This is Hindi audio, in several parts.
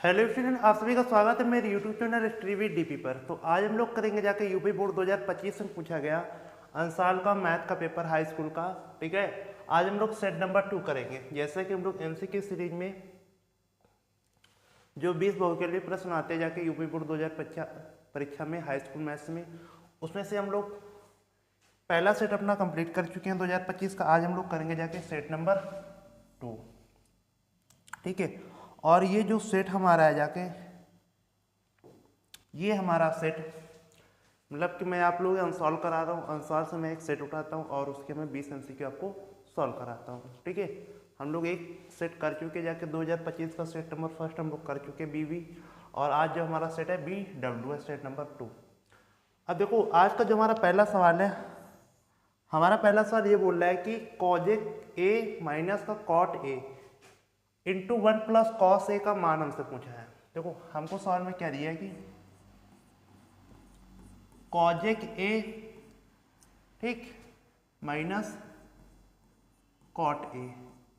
हेलो स्टूडेंट, आप सभी का स्वागत है मेरे यूट्यूब चैनल स्ट्रीवी डीपी पर। तो आज हम लोग करेंगे जाके यूपी बोर्ड 2025 में पूछा गया अंसाल का मैथ का पेपर हाई स्कूल का। ठीक है, आज हम लोग सेट नंबर 2 करेंगे। जैसे कि हम लोग एमसीक्यू सीरीज में जो 20 बहुकेंद्रीय प्रश्न आते हैं जाके यूपी बोर्ड 2025 परीक्षा में हाई स्कूल मैथ्स में, उसमें से हम लोग पहला सेट अपना कंप्लीट कर चुके हैं 2025 का। आज हम लोग करेंगे जाके सेट नंबर 2। ठीक है, और ये जो सेट हमारा है जाके, ये हमारा सेट मतलब कि मैं आप लोग अनसॉल्व करा रहा हूँ। अनसॉल्व से मैं एक सेट उठाता हूँ और उसके मैं 20 एमसीक्यू आपको सॉल्व कराता हूँ। ठीक है, हम लोग एक सेट कर चुके जाके 2025 का सेट नंबर फर्स्ट हम लोग कर चुके बीवी, और आज जो हमारा सेट है BW है, सेट नंबर 2। अब देखो आज का जो हमारा पहला सवाल है, हमारा पहला सवाल ये बोल रहा है कि कॉजेक ए माइनस का cot A into 1 plus cos A का मान हमसे पूछा है। देखो हमको सवाल में क्या दिया है कि कॉजेक ए ठीक माइनस कॉट ए,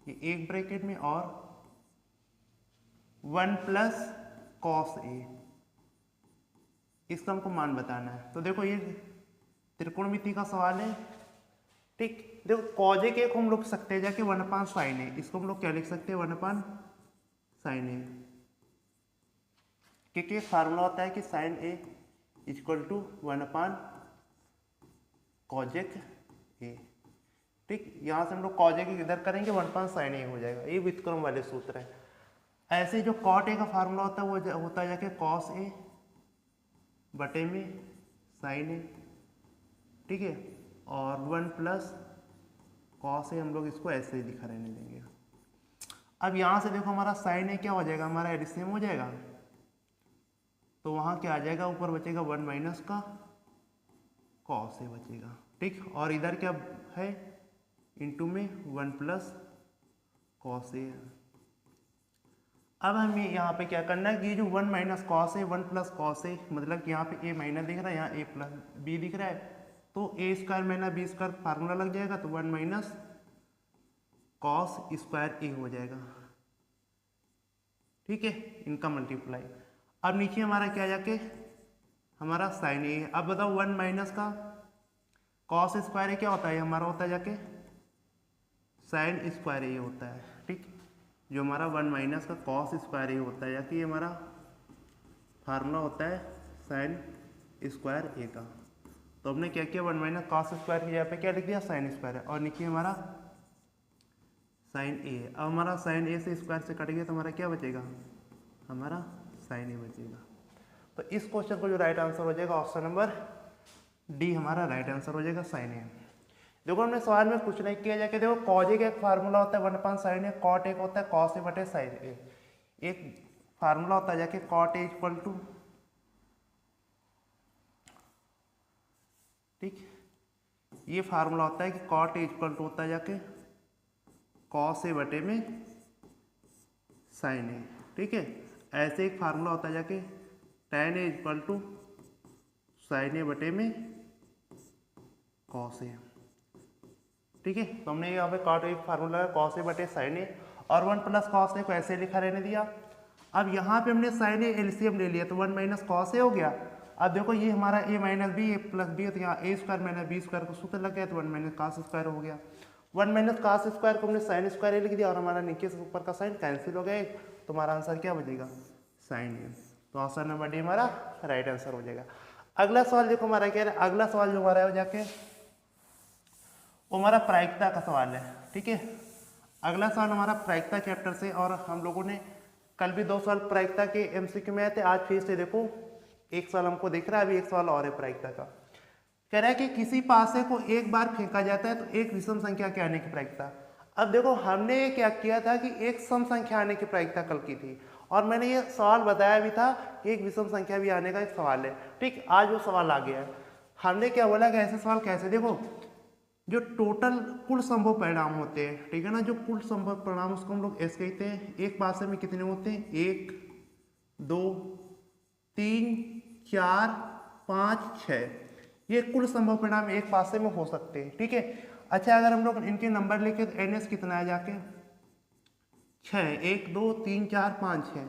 ये एक ब्रैकेट में, और 1 प्लस कॉस ए, इसका हमको मान बताना है। तो देखो ये त्रिकोणमिति का सवाल है। ठीक, देखो कॉजेक ए को हम लोग सकते हैं जाके 1 अपान साइन ए, इसको हम लोग क्या लिख सकते हैं 1 अपान साइन ए, क्योंकि फार्मूला होता है कि साइन ए इक्वल टू 1 अपान कॉजेक ए। ठीक, यहाँ से हम लोग कॉजेक इधर करेंगे 1 अपान साइन ए हो जाएगा, ये व्युत्क्रम वाले सूत्र है। ऐसे जो कॉट ए का फार्मूला होता है वो होता है जाके कॉस ए बटे में साइन ए। ठीक है, और 1 प्लस कॉस ए हम लोग इसको ऐसे ही लिखा रहने देंगे। अब यहाँ से देखो हमारा साइन ए क्या हो जाएगा, हमारा एलसीएम हो जाएगा, तो वहाँ क्या आ जाएगा, ऊपर बचेगा 1 माइनस का कॉस ए बचेगा। ठीक, और इधर क्या है इंटू में 1 प्लस कॉस ए। अब हमें यहाँ पे क्या करना है कि ये जो 1 minus cos A 1 plus cos ए, मतलब कि यहाँ पे ए माइनस दिख रहा है, यहाँ ए प्लस बी दिख रहा है, तो A square minus B square formula लग जाएगा, तो 1 माइनस कॉस स्क्वायर ए हो जाएगा। ठीक है, इनका मल्टीप्लाई। अब नीचे हमारा क्या जाके हमारा साइन ए। अब बताओ 1 माइनस का कॉस स्क्वायर ए क्या होता है, हमारा होता है जाके साइन स्क्वायर ए होता है। ठीक, जो हमारा 1 माइनस का कॉस स्क्वायर ए होता है, जाके ये हमारा फार्मूला होता है साइन स्क्वायर ए का। तो हमने क्या किया, 1 माइनस कॉस स्क्वायर की जगह पे क्या लिख दिया, साइन स्क्वायर है, और नीचे हमारा साइन ए। अब हमारा साइन ए से स्क्वायर से कट गया तो हमारा क्या बचेगा, हमारा साइन ए बचेगा। तो इस क्वेश्चन को जो राइट आंसर हो जाएगा ऑप्शन नंबर डी हमारा राइट आंसर हो जाएगा, साइन ए। देखो हमने सवाल में कुछ नहीं किया जाके, देखो कॉजेक एक फार्मूला होता है 1 अपान साइन ए, कॉट एक होता है कॉस ए बटे साइन ए, एक फार्मूला होता है जाके कॉट ए इक्वल टू, ठीक, ये फार्मूला होता है कि कॉट ए इक्वल टू होता है जाके कॉस ए बटे में साइन ए। ठीक है, ऐसे एक फार्मूला होता है जाके tan A equal to sine A बटे में कॉस ए। ठीक है, तो हमने यहाँ पे cot A formula cos A बटे साइन ए, और 1 प्लस कॉस ए को ऐसे लिखा रहने दिया। अब यहाँ पे हमने साइन ए एलसीएम ले लिया, तो 1 माइनस कॉस ए हो गया। अब देखो ये हमारा ए माइनस बी ए प्लस बी, तो यहाँ ए स्क्वायर माइनस बी स्क्वायर को सूत्र लग गया, तो 1 माइनस कॉस स्क्वायर हो गया। 1 माइनस कॉस स्क्वायर को हमने साइन स्क्वायर लिख दिया, और हमारा नीचे से ऊपर का साइन कैंसिल हो गया, तो हमारा आंसर क्या बचेगा, साइन ए। तो ऑप्शन नंबर डी हमारा राइट आंसर हो जाएगा। अगला सवाल देखो हमारा क्या है, अगला सवाल जो हमारा है जाके वो हमारा प्रायिकता का सवाल है। ठीक है, अगला सवाल हमारा प्रायिकता चैप्टर से, और हम लोगों ने कल भी 2 सवाल प्रायिकता के एमसीक्यू में आए थे, आज फिर से देखो एक सवाल हमको दिख रहा है, अभी एक सवाल और है प्रायिकता का। कह रहा है कि किसी पासे को एक बार फेंका जाता है तो एक विषम संख्या के आने की प्रायिकता। अब देखो हमने ये क्या किया था कि एक सम संख्या आने की प्रायिकता कल की थी, और मैंने ये सवाल बताया भी था कि एक विषम संख्या भी आने का एक सवाल है। ठीक, आज वो सवाल आ गया है। हमने क्या बोला कि ऐसे सवाल कैसे, देखो जो टोटल कुल संभव परिणाम होते हैं, ठीक है ना, जो कुल संभव परिणाम उसको हम लोग ऐसे कहते हैं, एक पासे में कितने होते हैं, 1 2 3 4 5 6, ये कुल संभव परिणाम एक पासे में हो सकते हैं। ठीक है, अच्छा अगर हम लोग इनके नंबर लिखे तो एनएस कितना है जाके 6, 1 2 3 4 5 6।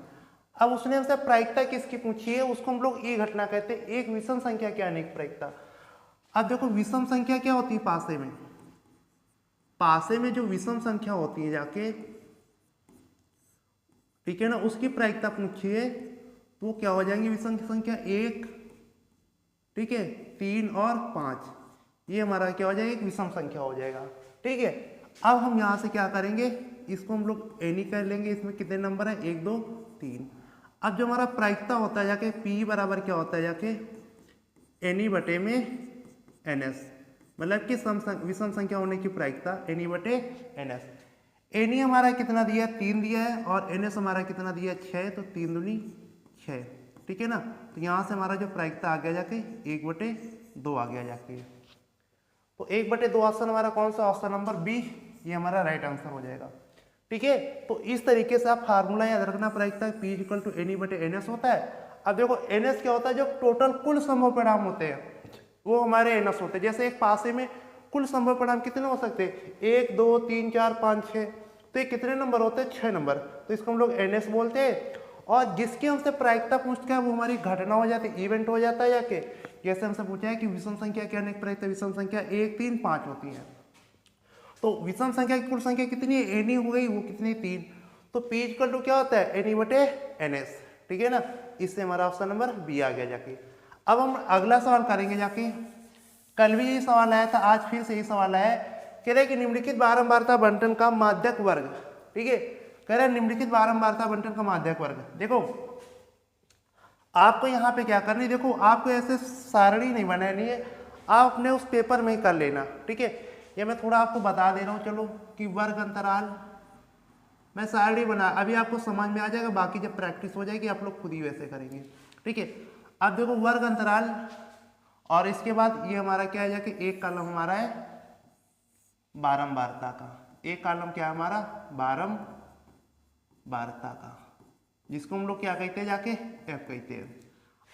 अब उसने हमसे प्रायिकता किसकी पूछी है, उसको हम लोग ए घटना कहते हैं। एक विषम संख्या क्या अनेक प्रायिकता। अब देखो विषम संख्या क्या होती है, पासे में, पासे में जो विषम संख्या होती है जाके, ठीक है ना, उसकी प्रायिकता पूछी है तो वो क्या हो जाएंगी, विषम संख्या 1, ठीक है, 3 और 5, ये हमारा क्या हो जाएगा, एक विषम संख्या हो जाएगा। ठीक है, अब हम यहाँ से क्या करेंगे, इसको हम लोग एनी कर लेंगे। इसमें कितने नंबर है, 1 2 3। अब जो हमारा प्रायिकता होता है जाके P बराबर क्या होता है जाके एनी बटे में NS, मतलब कि विषम संख्या होने की प्रायिकता एनी बटे NS। एनी हमारा कितना दिया है, 3 दिया है, और NS हमारा कितना दिया है, 6, तो 3 दूनी 6, ठीक है ना। तो यहाँ से हमारा जो प्रायिकता आ गया जाके 1/2 आ गया जाके। तो 1/2 ऑप्शन हमारा कौन सा, ऑप्शन नंबर बी, ये हमारा राइट आंसर हो जाएगा। ठीक है, तो इस तरीके से आप फार्मूला याद रखना, प्रायिकता P = एनी बटे NS होता है। अब देखो NS क्या होता है, जो टोटल कुल संभव परिणाम होते हैं वो हमारे NS होते हैं। जैसे एक पासे में कुल संभव परिणाम कितने हो सकते हैं, 1 2 3 4 5 6, तो ये कितने नंबर होते हैं, 6 नंबर, तो इसको हम लोग NS बोलते हैं। और जिसकी हमसे प्रायिकता पूछते हैं वो हमारी घटना हो जाती है, इवेंट हो जाता है जाके। जैसे हमसे पूछा है कि विषम संख्या क्या अनेक प्रायिकता, विषम संख्या 1 3 5 होती है। तो विषम संख्या की कुल संख्या कितनी है, एनी हो गई, वो कितनी, 3। तो P = क्या होता है, एनी बटे NS, ठीक है ना। इससे हमारा ऑप्शन नंबर बी आ गया जाके। अब हम अगला सवाल करेंगे जाके। कल भी यही सवाल आया था, आज फिर से यही सवाल आया है। कह रहे कि निम्नलिखित बारंबारता बंटन का माध्यक वर्ग, ठीक है, कह रहे निम्नलिखित बारंबारता बंटन का माध्यक वर्ग। देखो आपको यहाँ पे क्या करना है, देखो आपको ऐसे सारणी नहीं बनानी है, आप अपने उस पेपर में ही कर लेना। ठीक है, ये मैं थोड़ा आपको बता दे रहा हूँ, चलो कि वर्ग अंतराल, मैं सारणी बना, अभी आपको समझ में आ जाएगा, बाकी जब प्रैक्टिस हो जाएगी आप लोग खुद ही वैसे करेंगे। ठीक है, अब देखो वर्ग अंतराल, और इसके बाद ये हमारा क्या है जाके, एक कॉलम हमारा है बारंबारता का, एक कॉलम क्या है हमारा, बारंबारता का, जिसको हम लोग क्या कहते हैं जाके, F कहते हैं।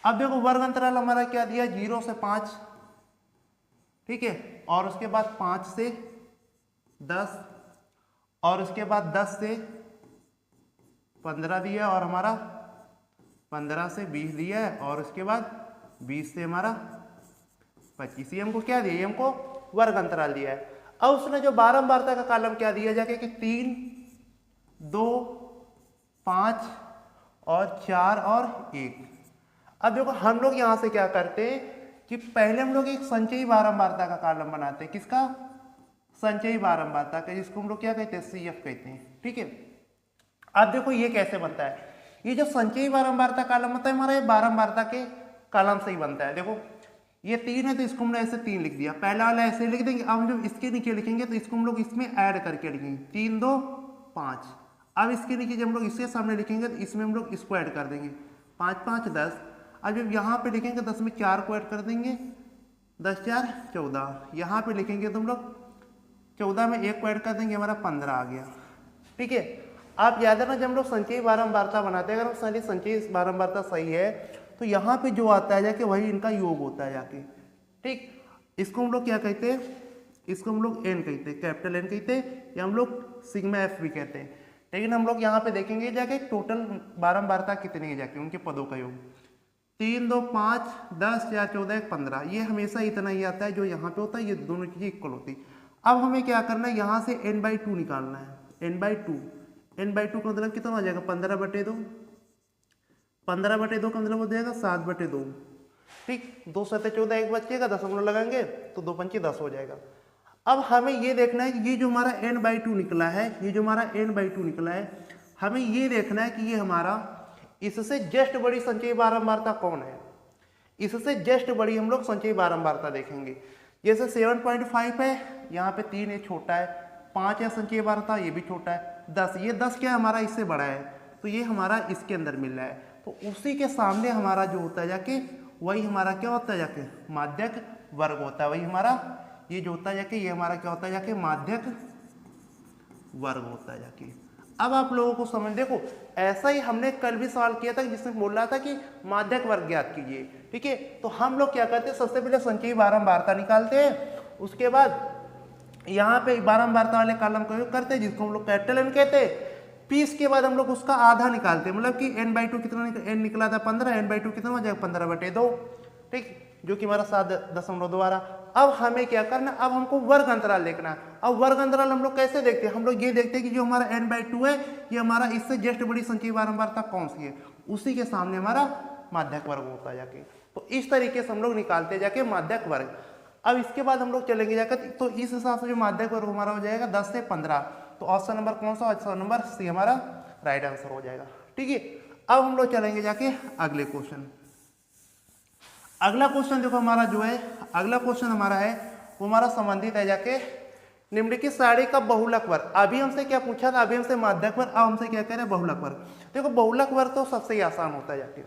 अब देखो वर्ग अंतराल हमारा क्या दिया, 0 से 5, ठीक है, और उसके बाद 5 से 10, और उसके बाद 10 से 15 दिया, और हमारा 15 से 20 दिया है, और उसके बाद 20 से हमारा 25। ये हमको क्या दिया, ये हमको वर्ग अंतराल दिया है। अब उसने जो बारंबारता का कॉलम क्या दिया जाके कि 3 2 5 और 4 और 1। अब देखो हम लोग यहां से क्या करते हैं कि पहले हम लोग एक संचयी बारंबारता का कॉलम बनाते हैं, किसका, संचयी बारंबारता का, जिसको हम लोग क्या कहते हैं, CF कहते हैं। ठीक है, अब देखो ये कैसे बनता है, ये जो संचयी बारंबारता कॉलम होता है हमारा, ये बारंबारता के कॉलम से ही बनता है। देखो ये 3 है तो इसको हमने ऐसे 3 लिख दिया, पहला वाला ऐसे लिख देंगे। अब हम जब इसके नीचे लिखेंगे तो इसको हम लोग इसमें ऐड करके लिखेंगे, 3 2 5। अब इसके नीचे जब हम लोग इसके सामने लिखेंगे तो इसमें हम लोग इसको ऐड कर देंगे, 5 5 10। अब जब यहाँ पे लिखेंगे 10 में 4 को ऐड कर देंगे, 10 4 14। यहाँ पे लिखेंगे तो हम लोग 14 में 1 को ऐड कर देंगे, हमारा 15 आ गया। ठीक है, आप याद रखना जब हम लोग संचयी बारंबारता बनाते हैं, अगर सारी संचयी बारंबारता सही है तो यहाँ पे जो आता है जाके वही इनका योग होता है जाके। ठीक, इसको हम लोग क्या कहते हैं, इसको हम लोग N कहते हैं, कैपिटल N कहते हैं, या हम लोग सिग्मा F भी कहते हैं। लेकिन हम लोग यहाँ पे देखेंगे जाके टोटल बारंबारता कितनी है जाके, उनके पदों का योग 3 2 5 10 4 14 15, ये हमेशा इतना ही आता है जो यहाँ पे होता है, ये दोनों चीजें इक्वल होती। अब हमें क्या करना है, यहाँ से n/2 निकालना है, n/2 का मतलब कितना हो जाएगा, 15/2, 15/2 का मतलब हो जाएगा 7/2। ठीक, 2 7 14, एक बचेगा, दशमलव लगाएंगे तो 2 पंचे 10 हो जाएगा। अब हमें ये देखना है कि ये जो हमारा n/2 निकला है, ये जो हमारा n/2 निकला है, हमें ये देखना है कि ये हमारा इससे जस्ट बड़ी संचयी बारंबारता कौन है। इससे जस्ट बड़ी हम लोग संचयी बारंबारता देखेंगे। जैसे 7.5 है, यहाँ पे 3 है, छोटा है, 5 है संचयी बारंबारता, ये भी छोटा है, 10, ये 10 क्या हमारा इससे बड़ा है, तो ये हमारा इसके अंदर मिल रहा है। तो उसी के सामने हमारा जो होता है जाके, वही हमारा क्या होता है जाके, माध्यक वर्ग होता है। वही हमारा ये जो होता है जाके, ये हमारा क्या होता है जाके, माध्यक वर्ग होता है जाके। अब आप लोगों को समझ, देखो ऐसा ही हमने कल भी सवाल किया था जिसमें बोल रहा था कि माध्यक वर्ग ज्ञात कीजिए। ठीक है, तो हम लोग क्या करते हैं, सबसे पहले संचयी बारंबारता निकालते हैं, उसके बाद यहाँ पे बारंबारता वाले कॉलम का उपयोग करते हैं, जिसको हम लोग कैपिटल N कहते हैं। फिर इसके बाद हम लोग उसका आधा निकालते हैं, मतलब कि n/2 कितना n निकला था 15, n/2 कितना हो जाएगा 15/2, ठीक, जो कि हमारा 7.2 आ रहा। अब हमें क्या करना, अब हमको वर्ग अंतराल देखना है। अब वर्ग अंतराल हम लोग कैसे देखते हैं, हम लोग ये देखते हैं कि जो हमारा n/2 है ये हमारा इससे जस्ट बड़ी संख्या बारंबारता कौन सी है, उसी के सामने हमारा माध्यक वर्ग होता है जाके। तो इस तरीके से हम लोग निकालते जाके माध्यक वर्ग। अब इसके बाद हम लोग चलेंगे जाकर, तो इस हिसाब से जो माध्यक वर्ग हमारा हो जाएगा 10 से 15। तो ऑप्शन नंबर कौन सा, ऑप्शन नंबर सी हमारा राइट आंसर हो जाएगा, ठीक है। अब हम लोग चलेंगे जाके अगले क्वेश्चन। अगला क्वेश्चन देखो हमारा जो है, अगला क्वेश्चन हमारा है वो हमारा संबंधित है जाके निम्नलिखित सारणी का बहुलक वर्ग। अभी हमसे क्या पूछा था, अभी हमसे माध्यक वर्ग, अब हमसे क्या कह रहे हैं बहुलक वर्ग। देखो बहुलक वर्ग तो सबसे ही आसान होता है जाके।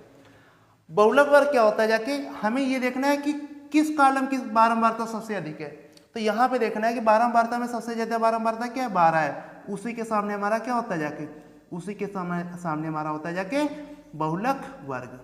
बहुलक वर्ग क्या होता है जाके, हमें ये देखना है कि किस कॉलम की बारंबारता सबसे अधिक है। तो यहाँ पे देखना है कि बारंबारता में सबसे ज्यादा बारंबारता क्या है, 12 है, उसी के सामने हमारा क्या होता है जाके, उसी के सामने हमारा होता है जाके बहुलक वर्ग।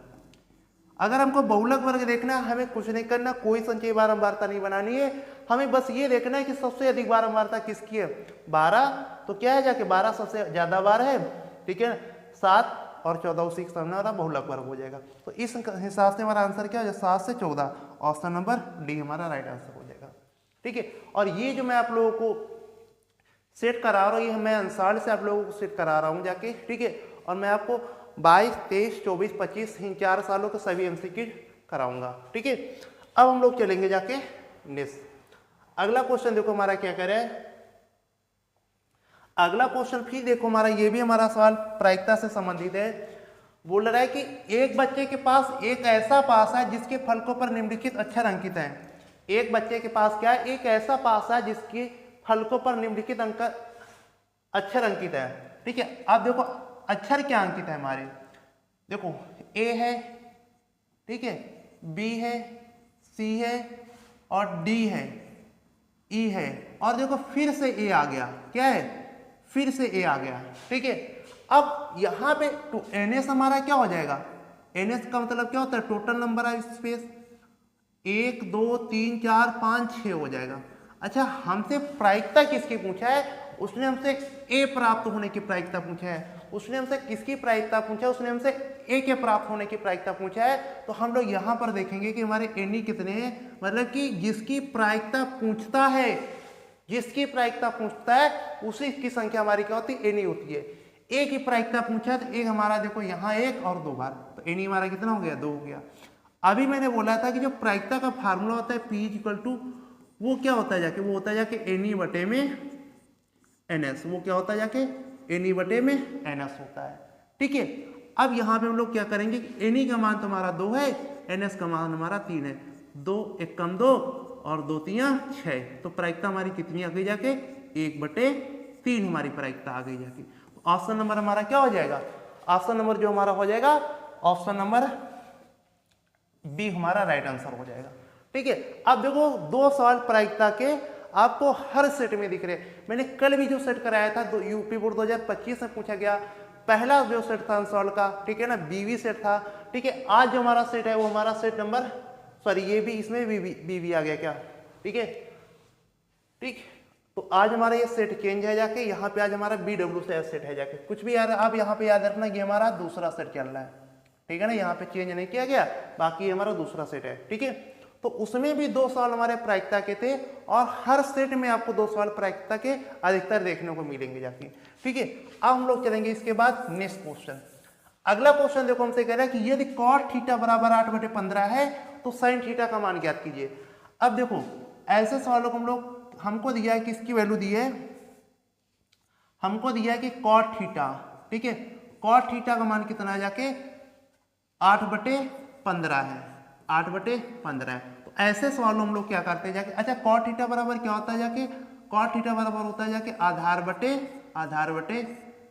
अगर हमको बहुलक वर्ग देखना है, हमें कुछ नहीं करना, कोई संख्या बारंबारता नहीं बनानी है, हमें बस ये देखना है कि सबसे अधिक बारंबारता किसकी है, 12। तो क्या है जाके 12 सबसे ज्यादा बार है, ठीक है, 7 और 14 उसी के सामने हमारा बहुलक वर्ग हो जाएगा। तो इस हिसाब से हमारा आंसर क्या हो जाएगा, 7 से 14, ऑप्शन नंबर डी हमारा राइट आंसर हो जाएगा, ठीक है। और ये जो मैं आप लोगों को सेट करा रहा हूँ, ये मैं अंसार से आप लोगों को सेट करा रहा हूँ जाके, ठीक है। और मैं आपको 22, 23, 24, 25 इन 4 सालों के सभी एमसीक्यू कराऊंगा, ठीक है। अब हम लोग चलेंगे जाके नेक्स्ट। अगला क्वेश्चन देखो हमारा क्या कह रहा है, अगला क्वेश्चन फिर देखो हमारा, ये भी हमारा सवाल प्रायिकता से संबंधित है। बोल रहा है कि एक बच्चे के पास एक ऐसा पास है जिसके फलकों पर निम्नलिखित अक्षर अंकित हैं। एक बच्चे के पास क्या है, एक ऐसा पास है जिसके फलकों पर निम्नलिखित अक्षर अंकित है, ठीक है। आप देखो अक्षर क्या अंकित है हमारे, देखो ए है, ठीक है, बी है, सी है और डी है, ई है, और देखो फिर से ए आ गया, क्या है, फिर से ए आ गया, ठीक है। अब यहाँ पे तो एनएस हमारा क्या हो जाएगा, एनएस का मतलब क्या होता है, टोटल नंबर ऑफ स्पेस, 1 2 3 4 5 6 हो जाएगा। अच्छा, हमसे प्रायिकता किसकी पूछा है, उसने हमसे ए प्राप्त होने की प्रायिकता पूछा है। उसने हमसे किसकी प्रायिकता पूछा है, उसने हमसे ए के प्राप्त होने की प्रायिकता पूछा है। तो हम लोग यहाँ पर देखेंगे कि हमारे एनी कितने हैं, मतलब कि जिसकी प्रायिकता पूछता है, जिसकी प्रायिकता पूछता है उसी की संख्या हमारी क्या होती है, एनी होती है। ए की प्रायिकता पूछा तो एक हमारा देखो यहाँ 1 और 2 बार, तो एनी हमारा कितना हो गया, 2 हो गया। अभी मैंने बोला था कि जो प्रायिकता का फार्मूला होता है P = वो क्या होता है जाके, वो होता है जाके एनी बटे में एनएस, वो क्या होता है जाके एनी बटे में एनएस होता है, ठीक है। अब यहाँ पे हम लोग क्या करेंगे कि एनी का मान तो हमारा 2 है, एनएस का मान हमारा 3 है, 2 1 कम 2 और 2 3 6, तो प्रायिकता हमारी कितनी आ गई जाके, 1/3 हमारी प्रायिकता आ गई जाके। तो ऑप्शन नंबर हमारा क्या हो जाएगा, ऑप्शन नंबर जो हमारा हो जाएगा, ऑप्शन नंबर बी हमारा राइट आंसर हो जाएगा, ठीक है। अब देखो 2 सवाल प्रायिकता के आपको हर सेट में दिख रहे। मैंने कल भी जो सेट कराया था यूपी बोर्ड 2025 में पूछा गया, पहला जो सेट था सवाल का, ठीक है ना, बीवी सेट था, ठीक है। आज जो हमारा सेट है वो हमारा सेट नंबर, सॉरी ये भी इसमें बीवी आ गया क्या, ठीक है, ठीक। तो आज हमारा ये सेट चेंज है जाके, यहाँ पे आज हमारा BW से सेट है जाके, कुछ भी यार आप यहाँ पे याद रखना, ये हमारा दूसरा सेट चल रहा है, ठीक है ना, यहाँ पे चेंज नहीं किया गया, बाकी हमारा दूसरा सेट है, ठीक है। तो उसमें भी 2 सवाल हमारे प्रायिकता के थे, और हर सेट में आपको 2 सवाल प्रायिकता के अधिकतर देखने को मिलेंगे जाके, ठीक है। अब हम लोग चलेंगे इसके बाद नेक्स्ट क्वेश्चन। अगला क्वेश्चन देखो हमसे कह रहा है कि यदि cot थीटा बराबर 8/15 है तो sin थीटा का मान ज्ञात कीजिए। अब देखो ऐसे सवालों को हमको दिया है, किसकी वैल्यू दी है, हमको दिया है कि cot थीटा, ठीक है, cot थीटा का मान कितना है जाके 8/15 है, 8/15 है। तो ऐसे सवालों हम लोग क्या करते हैं जाके, अच्छा cot थीटा बराबर क्या होता है जाके, cot थीटा बराबर होता है जाके आधार बटे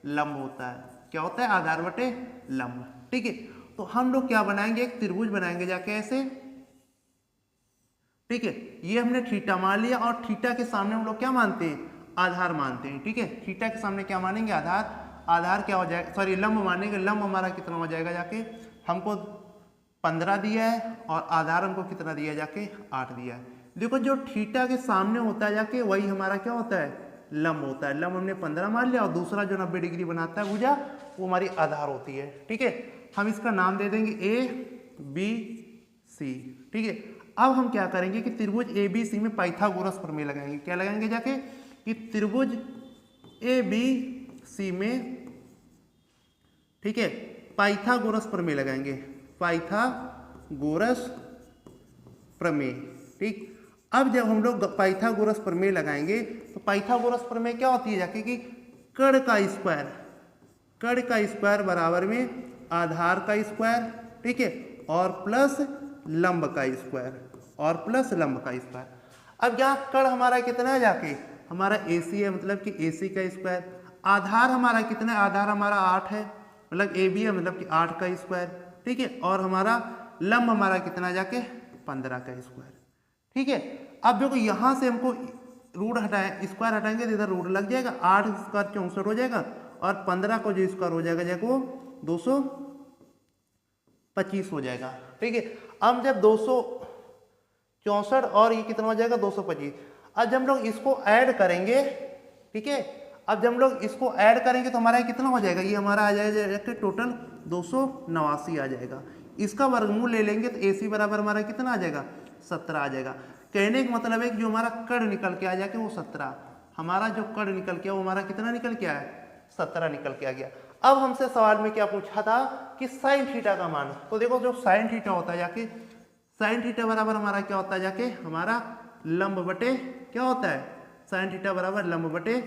लंब होता है, क्या होता है, आधार बटे लंब, ठीक है। तो हम लोग क्या बनाएंगे, एक त्रिभुज बनाएंगे जाके ऐसे, ठीक है। ये हमने थीटा मान लिया, और थीटा के सामने हम लोग क्या मानते हैं, आधार मानते हैं, ठीक है। थीटा के सामने क्या मानेंगे, आधार क्या हो जाएगा, सॉरी लंब मानेंगे। लंब हमारा कितना हो जाएगा जाके, हमको 15 दिया है, और आधार हमको कितना दिया जाके 8 दिया है। देखो जो थीटा के सामने होता है जाके वही हमारा क्या होता है, लंब होता है। लंब हमने 15 मान लिया और दूसरा जो 90 डिग्री बनाता है भुजा वो हमारी आधार होती है। ठीक है, हम इसका नाम दे देंगे ABC। ठीक है, अब हम क्या करेंगे कि त्रिभुज ABC में पाइथागोरस प्रमेय लगाएंगे। क्या लगाएंगे जाके कि त्रिभुज ABC में, ठीक है, पाइथागोरस प्रमेय लगाएंगे, पाइथागोरस प्रमेय। ठीक, अब जब हम लोग पाइथागोरस प्रमेय लगाएंगे तो पाइथागोरस प्रमेय क्या होती है जाके कि कर्ण का स्क्वायर बराबर में आधार का स्क्वायर, ठीक है, और प्लस लंब का स्क्वायर, अब यहाँ कर्ण हमारा कितना है जाके, हमारा AC है, मतलब कि AC का स्क्वायर। आधार हमारा कितना है, आधार हमारा 8 है, मतलब AB है, मतलब कि 8 का स्क्वायर। ठीक है, और हमारा लंब हमारा कितना जाके 15 का स्क्वायर। ठीक है, अब देखो यहाँ से हमको रूट हटाए, स्क्वायर हटाएंगे तो इधर रूट लग जाएगा, 8 स्क्वायर 64 हो जाएगा, और 15 को जो स्क्वायर हो जाएगा जाके वो 225 हो जाएगा। ठीक है, अब जब 264 और ये कितना हो जाएगा 225। अब जब हम लोग इसको ऐड करेंगे, ठीक है, अब जब हम लोग इसको ऐड करेंगे तो हमारा कितना हो जाएगा, ये हमारा आ जाएगा टोटल 289 आ जाएगा। इसका वर्गमूल ले लेंगे तो AC बराबर हमारा कितना आ जाएगा 17 आ जाएगा। कहने का मतलब है कि जो हमारा कर्ण निकल के आ जाके वो 17, हमारा जो कर्ण निकल के वो हमारा कितना निकल के आया 17 निकल के आ गया। अब हमसे सवाल में क्या पूछा था कि साइन थीटा का मान, तो देखो जो साइन थीटा होता है जाके, साइन थीटा बराबर हमारा क्या होता है जाके, हमारा लंब बटे क्या होता है, साइन थीटा बराबर लंब बटे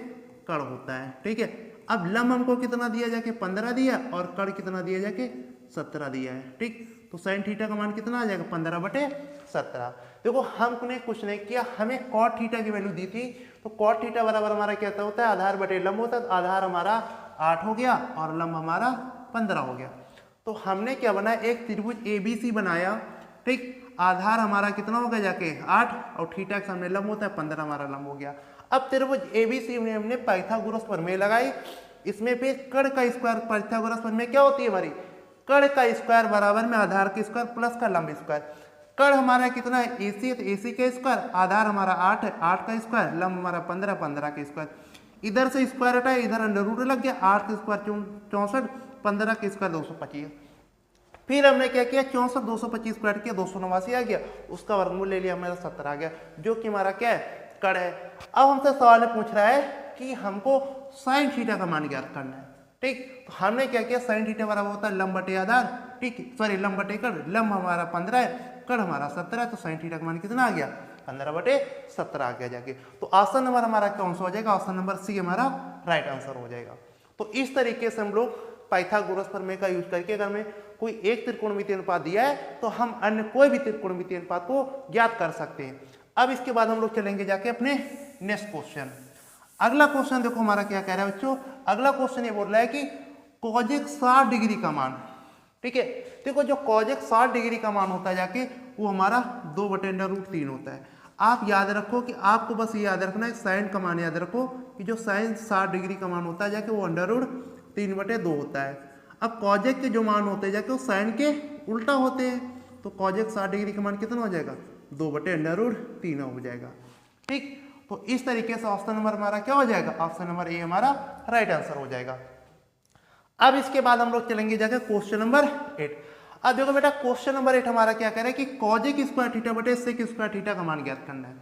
कर्ण होता है। ठीक है, अब लंब हमको कितना दिया जाके 15 दिया और कर्ण कितना दिया जाके 17 दिया है। ठीक, तो साइन थीटा का मान कितना आ जाएगा 15/17। देखो हमने कुछ नहीं किया, हमें कॉट थीटा की वैल्यू दी थी, तो कॉट थीटा बराबर हमारा क्या होता है, आधार बटे लंब होता है। तो आधार हमारा 8 हो गया और लंब हमारा 15 हो गया। तो हमने क्या बनाया, एक त्रिभुज ABC बनाया। ठीक, आधार हमारा कितना हो गया जाके 8 और थीटा के सामने लंब होता है 15, हमारा लंब हो गया। अब त्रिभुज ABC में हमने पाइथागोरस प्रमेय लगाई, इसमें फिर कर्ण का स्क्वायर, पाइथागोरस प्रमेय क्या होती है हमारी, कर्ण का स्क्वायर बराबर में आधार का स्क्वायर प्लस का लंब स्क्वायर। कर्ण हमारा कितना है AC है, तो AC का स्क्वायर, आधार हमारा 8 है, 8 का स्क्वायर, लंब हमारा 15, 15 का स्क्वायर। इधर से स्क्वायर हटाए, इधर अंडर रूट लग गया, 8 का स्क्वायर 64, 15 का स्क्वायर 225। फिर हमने क्या किया, 64 225 स्क्वायर किया, 289 आ गया, उसका वर्गमूल ले लिया, हमारा 17 आ गया, जो कि हमारा क्या है कर्ण है। अब हमसे सवाल में पूछ रहा है कि हमको साइन थीटा का मान ज्ञात करना है। ठीक, तो हमने क्या किया, साइन थीटा बराबर होता है लंब बटे आधार, ठीक, सॉरी लंब बटे कर्ण, लंब हमारा 15 है, कर्ण हमारा 17 है, तो साइन थीटा का मान कितना आ गया 15/17 आ गया जाके। तो ऑप्शन नंबर हमारा कौन सा हो जाएगा, ऑप्शन नंबर C हमारा राइट आंसर हो जाएगा। तो इस तरीके से हम लोग पाइथागोरस प्रमेय का यूज करके अगर हमें कोई एक त्रिकोणमितीय अनुपात दिया है तो हम अन्य कोई भी त्रिकोणमितीय अनुपात को ज्ञात कर सकते हैं। अब इसके बाद हम लोग चलेंगे जाके अपने नेक्स्ट क्वेश्चन। अगला क्वेश्चन देखो हमारा क्या कह रहा है बच्चों, अगला क्वेश्चन ये बोल रहा है कि कॉजेक 60 डिग्री का मान। ठीक है, देखो जो कॉजेक 60 डिग्री का मान होता है जाके वो हमारा 2/√3 होता है। आप याद रखो कि आपको बस ये याद रखना है, साइन का मान याद रखो कि जो साइन 60 डिग्री का मान होता है जाके वो √3/2 होता है। अब कॉजेक के जो मान होते हैं जाके वो साइन के उल्टा होते हैं, तो कॉजेक 60 डिग्री का मान कितना हो जाएगा 2/√3 हो जाएगा। ठीक, तो इस तरीके से ऑप्शन नंबर हमारा क्या हो जाएगा, ऑप्शन नंबर A हमारा राइट आंसर हो जाएगा। अब इसके बाद हम लोग चलेंगे जाकर क्वेश्चन नंबर 8। अब देखो बेटा क्वेश्चन नंबर 8 हमारा क्या कह रहा है कि कॉजेक स्क्वायर थीटा बटे सेक स्क्वायर थीटा का मान ज्ञात करना है।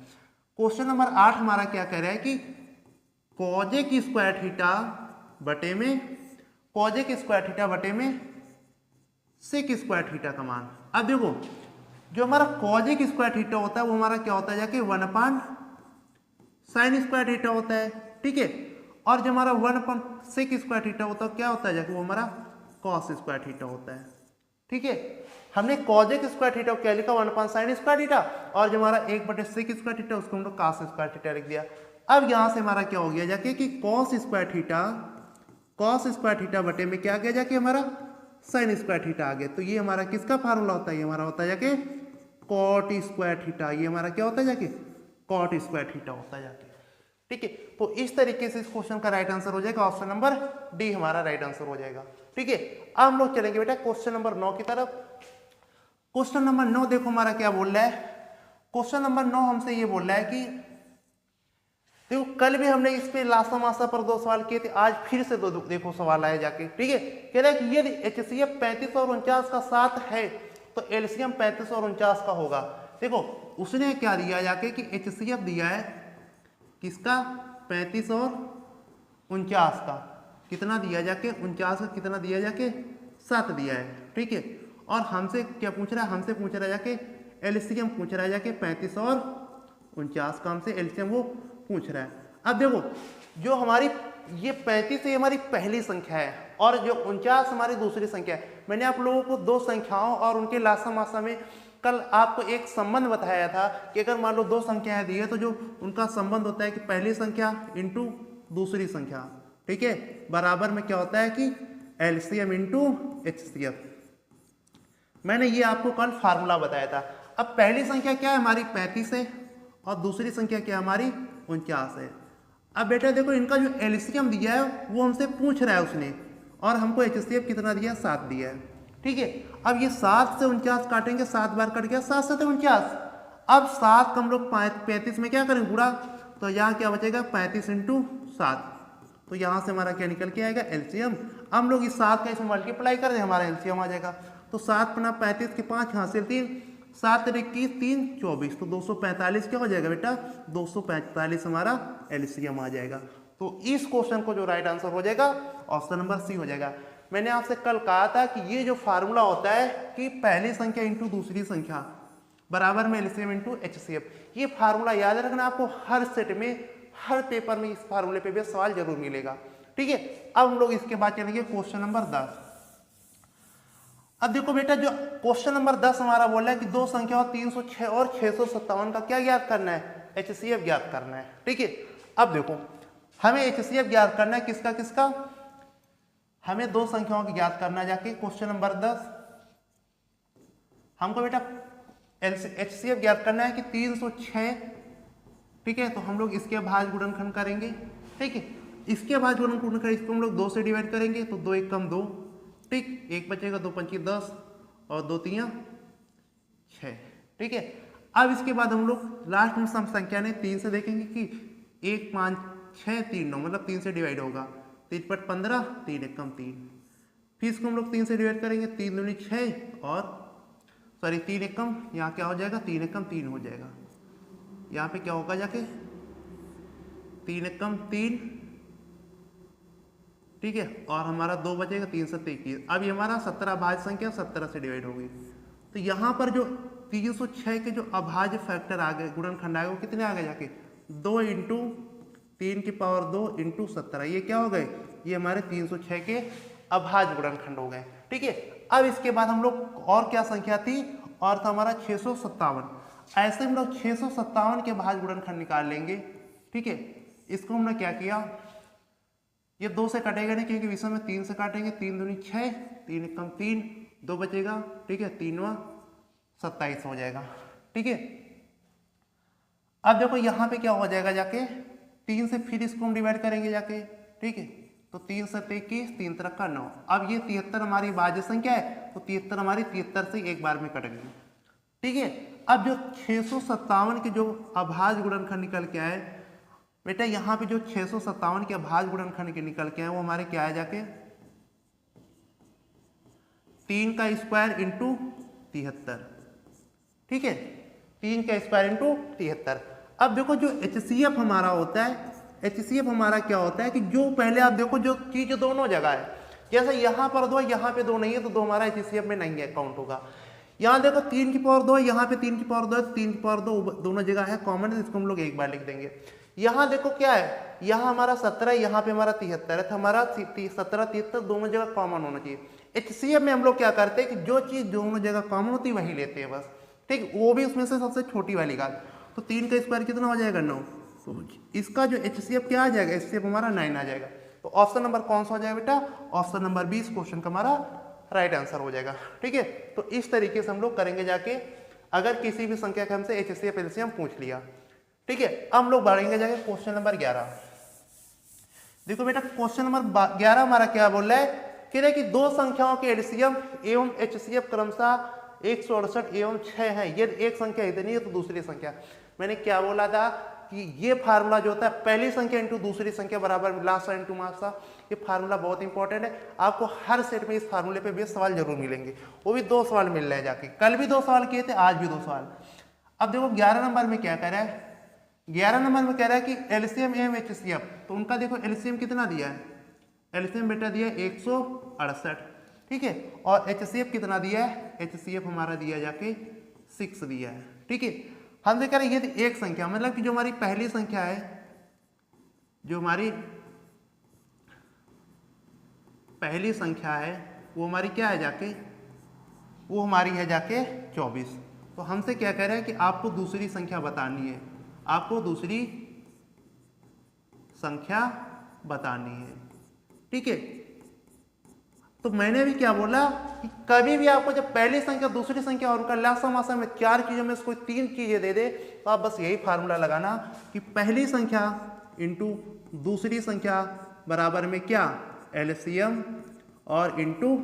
क्वेश्चन नंबर 8 हमारा क्या कह रहा है कि कॉजेक स्क्वायर थीटा बटे में, कॉजेक स्क्वायर थीटा बटे में सेक स्क्वायर थीटा का मान। अब देखो जो हमारा कॉजेक स्क्वायर थीटा होता है वो हमारा क्या होता है जाके 1/sin स्क्वायर थीटा होता है। ठीक है, और जो हमारा 1/sec स्क्वायर थीटा होता है क्या होता है जाके वो हमारा cos स्क्वायर थीटा होता है। ठीक है, हमने कॉजेक स्क्वायर थीटा क्या लिखा 1/sin स्क्वायर थीटा, और जो हमारा 1/sec स्क्वायर थीटा उसको हम लोग cos स्क्वायर थीटा लिख दिया। अब यहां से हमारा क्या हो गया जाके कि cos स्क्वायर थीटा बटे में क्या आ गया जाके हमारा sin स्क्वायर थीटा आ गया। तो ये हमारा किसका फार्मूला होता है, ये हमारा होता है जाके cot स्क्वायर थीटा, ये हमारा क्या होता है जाके cot स्क्वायर थीटा होता है जाके। ठीक है, तो इस तरीके से इस क्वेश्चन का राइट आंसर हो जाएगा, ऑप्शन नंबर D हमारा राइट आंसर हो जाएगा। ठीक है, अब हम लोग चलेंगे बेटा क्वेश्चन नंबर 9 की तरफ। क्वेश्चन नंबर 9 देखो हमारा क्या बोल रहा है, क्वेश्चन नंबर 9 हमसे ये बोल रहा है कि देखो कल भी हमने इस पे लासा मासा पर 2 सवाल किए थे, आज फिर से देखो सवाल आया जाके, ठीक है। कह रहा है कि यदि HCF 35 और 49 का साथ है तो LCM 35 और 49 का होगा। देखो उसने क्या दिया जाके कि HCF दिया है किसका, 35 और 49 का, कितना दिया जाके 49 का कितना दिया जाके 7 दिया है, ठीक है। और हमसे क्या पूछ रहा है, हमसे पूछ रहा है जाके LCM पूछ रहा है जाके 35 और 49 का हमसे LCM वो पूछ रहा है। अब देखो जो हमारी ये 35 ये हमारी पहली संख्या है और जो 49 हमारी दूसरी संख्या है। मैंने आप लोगों को दो संख्याओं और उनके लासा मासा में कल आपको एक संबंध बताया था कि अगर मान लो दो संख्याएं दी है तो जो उनका संबंध होता है कि पहली संख्या इंटू दूसरी संख्या, ठीक है, बराबर में क्या होता है कि LCM इंटू HCF। मैंने ये आपको कल फार्मूला बताया था। अब पहली संख्या क्या है हमारी 35 है और दूसरी संख्या क्या हमारी 49 है। अब बेटा देखो इनका जो LCM दिया है वो हमसे पूछ रहा है उसने, और हमको HCF कितना दिया, 7 दिया है, ठीक है। अब ये 7 से 49 काटेंगे, 7 बार कट गया, 7 से 49। अब 7 का हम लोग 35 में क्या करेंगे गुणा, तो यहाँ क्या बचेगा 35 इंटू 7, तो यहाँ से हमारा क्या निकल के आएगा LCM। अब हम लोग इस 7 का इसमें मल्टीप्लाई कर दें, हमारा LCM आ जाएगा। तो 7 पना 35 के 5 हासिल 3, 7 21 3 24, तो 245 क्या हो जाएगा बेटा, 245 हमारा LCM आ जाएगा। तो इस क्वेश्चन को जो राइट आंसर हो जाएगा ऑप्शन नंबर सी हो जाएगा। मैंने आपसे कल कहा था कि ये जो फार्मूला होता है कि पहली संख्या इंटू दूसरी संख्या बराबर में LCM इंटू HCF, ये फार्मूला याद रखना, आपको हर सेट में हर पेपर में इस फार्मूले पे भी सवाल जरूर मिलेगा, ठीक है। अब हम लोग इसके बाद चलेंगे क्वेश्चन नंबर 10। अब देखो बेटा जो क्वेश्चन नंबर 10 हमारा बोला है कि दो संख्या 306 और 657 का क्या ज्ञात करना है, HCF ज्ञात करना है, ठीक है। अब देखो हमें HCF ज्ञात करना है किसका किसका, हमें दो संख्याओं की ज्ञात करना है जाके क्वेश्चन नंबर 10। हमको बेटा HCF ज्ञात करना है कि 306, ठीक है। तो हम लोग इसके भाज्य गुणनखंड करेंगे, ठीक है। इसके भाज्य गुणनखंड करें, इसको हम लोग 2 से डिवाइड करेंगे, तो 2 1 कम 2, ठीक, 1 बचेगा, 2 5 10 और 2 3 6, ठीक है। अब इसके बाद हम लोग लास्ट में सम संख्या ने 3 से देखेंगे कि 1 5 6 3 9, मतलब 3 से डिवाइड होगा, 3 पट 15, 3 1 कम 3। फिर इसको हम लोग 3 से डिवाइड करेंगे, 3 दूनी 6 और सॉरी 3 1 कम, यहाँ क्या हो जाएगा 3 1 कम 3 हो जाएगा, यहाँ पे क्या होगा जाके 3 1 कम 3, ठीक है। और हमारा 2 बचेगा, 3 7 21। अब ये हमारा 17 भाज्य संख्या 17 से डिवाइड हो गई। तो यहाँ पर जो 306 के जो अभाज्य फैक्टर आ गए, गुणनखंड आ गए, वो कितने आ गए जाके 2 इंटू 3 की पावर 2 इंटू 17, ये क्या हो गए, ये हमारे 306 के अभाज्य गुणनखंड हो गए, ठीक है। अब इसके बाद हम लोग और क्या संख्या थी, और था हमारा 657। ऐसे हम लोग 657 के भाज्य गुणनखंड निकाल लेंगे, ठीक है। इसको हमने क्या किया, ये 2 से काटेगा नहीं क्योंकि विषय में 3 से काटेंगे, 3 दूनी 6, 3 1 कम 3, 2 बचेगा, ठीक है, 3 27 हो जाएगा, ठीक है। अब देखो यहाँ पे क्या हो जाएगा जाके 3 से फिर इसको हम डिवाइड करेंगे जाके, ठीक है। तो 3 7 21, 3 3 का 9। अब ये 73 हमारी भाज्य संख्या है, तो 73 हमारी 73 से एक बार में कट गई, ठीक है। अब जो 657 के जो अभाज्य गुणनखंड निकल के आए बेटा, यहाँ पे जो 657 के अभाज्य गुणनखंड के निकल के आए वो हमारे क्या है जाके 3 का स्क्वायर इंटू 73, ठीक है, 3 का स्क्वायर इंटू 73। अब देखो जो HCF हमारा होता है, HCF हमारा क्या होता है कि जो पहले आप देखो जो चीज दोनों जगह है, जैसे यहाँ पर 2 यहाँ पे 2 नहीं है, तो 2 हमारा HCF में नहीं है, काउंट होगा। यहाँ देखो 3 की पावर 2 है, यहाँ पे 3 की पावर 2 है, 3 की पावर 2 दोनों जगह है कॉमन है, इसको हम लोग एक बार लिख देंगे। यहाँ देखो क्या है, यहाँ हमारा 17 है, यहाँ पे हमारा 73 है, तो हमारा 17 73 दोनों जगह कॉमन होना चाहिए। HCF में हम लोग क्या करते हैं कि जो चीज दोनों जगह कॉमन होती है वही लेते हैं बस, ठीक, वो भी उसमें से सबसे छोटी वाली बात। तो 3 का स्क्वायर कितना हो जाएगा 9, तो इसका जो HCF क्या आ जाएगा, HCF हमारा 9 आ जाएगा। तो ऑप्शन नंबर कौन सा हो जाएगा बेटा, ऑप्शन नंबर 20 क्वेश्चन का हमारा राइट आंसर हो जाएगा, ठीक है। तो इस तरीके से हम लोग करेंगे जाके, अगर किसी भी संख्या का हमसे HCF LCM पूछ लिया, ठीक है। अब हम लोग बढ़ेंगे जाके क्वेश्चन नंबर 11। देखो बेटा क्वेश्चन नंबर 11 हमारा क्या बोल रहा है, कह रहा है कि दो संख्याओं के LCM एवं HCF क्रमशः 168 एवं 6 है, यदि एक संख्या इतनी है तो दूसरी संख्या। मैंने क्या बोला था कि ये फार्मूला जो होता है पहली संख्या इंटू दूसरी संख्या बराबर लासा इंटू मासा, ये फार्मूला बहुत इंपॉर्टेंट है। आपको हर सेट में इस फार्मूले पे भी सवाल जरूर मिलेंगे, वो भी 2 सवाल मिल रहे हैं जाके, कल भी 2 सवाल किए थे, आज भी 2 सवाल। अब देखो 11 नंबर में क्या कह रहा है, 11 नंबर में कह रहा है कि एलसीएम एम एचसीएफ, तो उनका देखो एलसीएम कितना दिया है, एलसीएम बेटा दिया 168, ठीक है, और एचसीएफ कितना दिया है, एचसीएफ हमारा दिया जाके 6 दिया है, ठीक है। हमसे कह रहे हैं ये एक संख्या, मतलब कि जो हमारी पहली संख्या है, जो हमारी पहली संख्या है वो हमारी क्या है जाके, वो हमारी है जाके 24। तो हमसे क्या कह रहे हैं कि आपको दूसरी संख्या बतानी है, आपको दूसरी संख्या बतानी है, ठीक है। तो मैंने भी क्या बोला कि कभी भी आपको जब पहली संख्या दूसरी संख्या और उनका लासा मासा में 4 चीजों में से कोई 3 चीजें दे दे, तो आप बस यही फार्मूला लगाना कि पहली संख्या इंटू दूसरी संख्या बराबर में क्या, एलसीएम और इंटू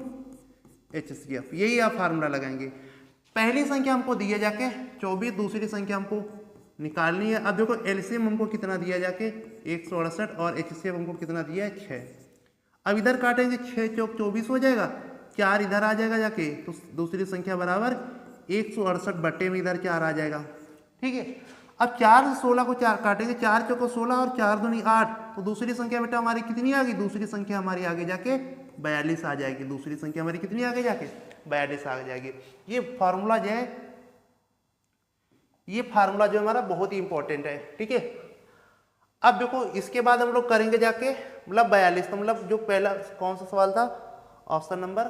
एचसीएफ, यही आप फार्मूला लगाएंगे। पहली संख्या हमको दिया जाके 24, दूसरी संख्या हमको निकालनी है। अब देखो एलसीएम हमको कितना दिया जाके 168 और एचसीएफ हमको कितना दिया है 6। अब इधर काटेंगे 6 चौक 24 हो जाएगा, 4 इधर आ जाएगा जाके, तो दूसरी संख्या बराबर 168 बट्टे में इधर 4 आ जाएगा, ठीक है। अब 4 से 16 को 4 काटेंगे, 4 चौको 16 और 4 दूनी 8, तो दूसरी संख्या बेटा हमारी कितनी आ गई, दूसरी संख्या हमारी आगे जाके 42 आ जाएगी, दूसरी संख्या हमारी कितनी आगे जाके 42 आ जाएगी। ये फार्मूला जो है, ये फार्मूला जो हमारा बहुत ही इंपॉर्टेंट है, ठीक है। अब देखो इसके बाद हम लोग करेंगे जाके मतलब 42, तो मतलब जो पहला कौन सा सवाल था, ऑप्शन नंबर,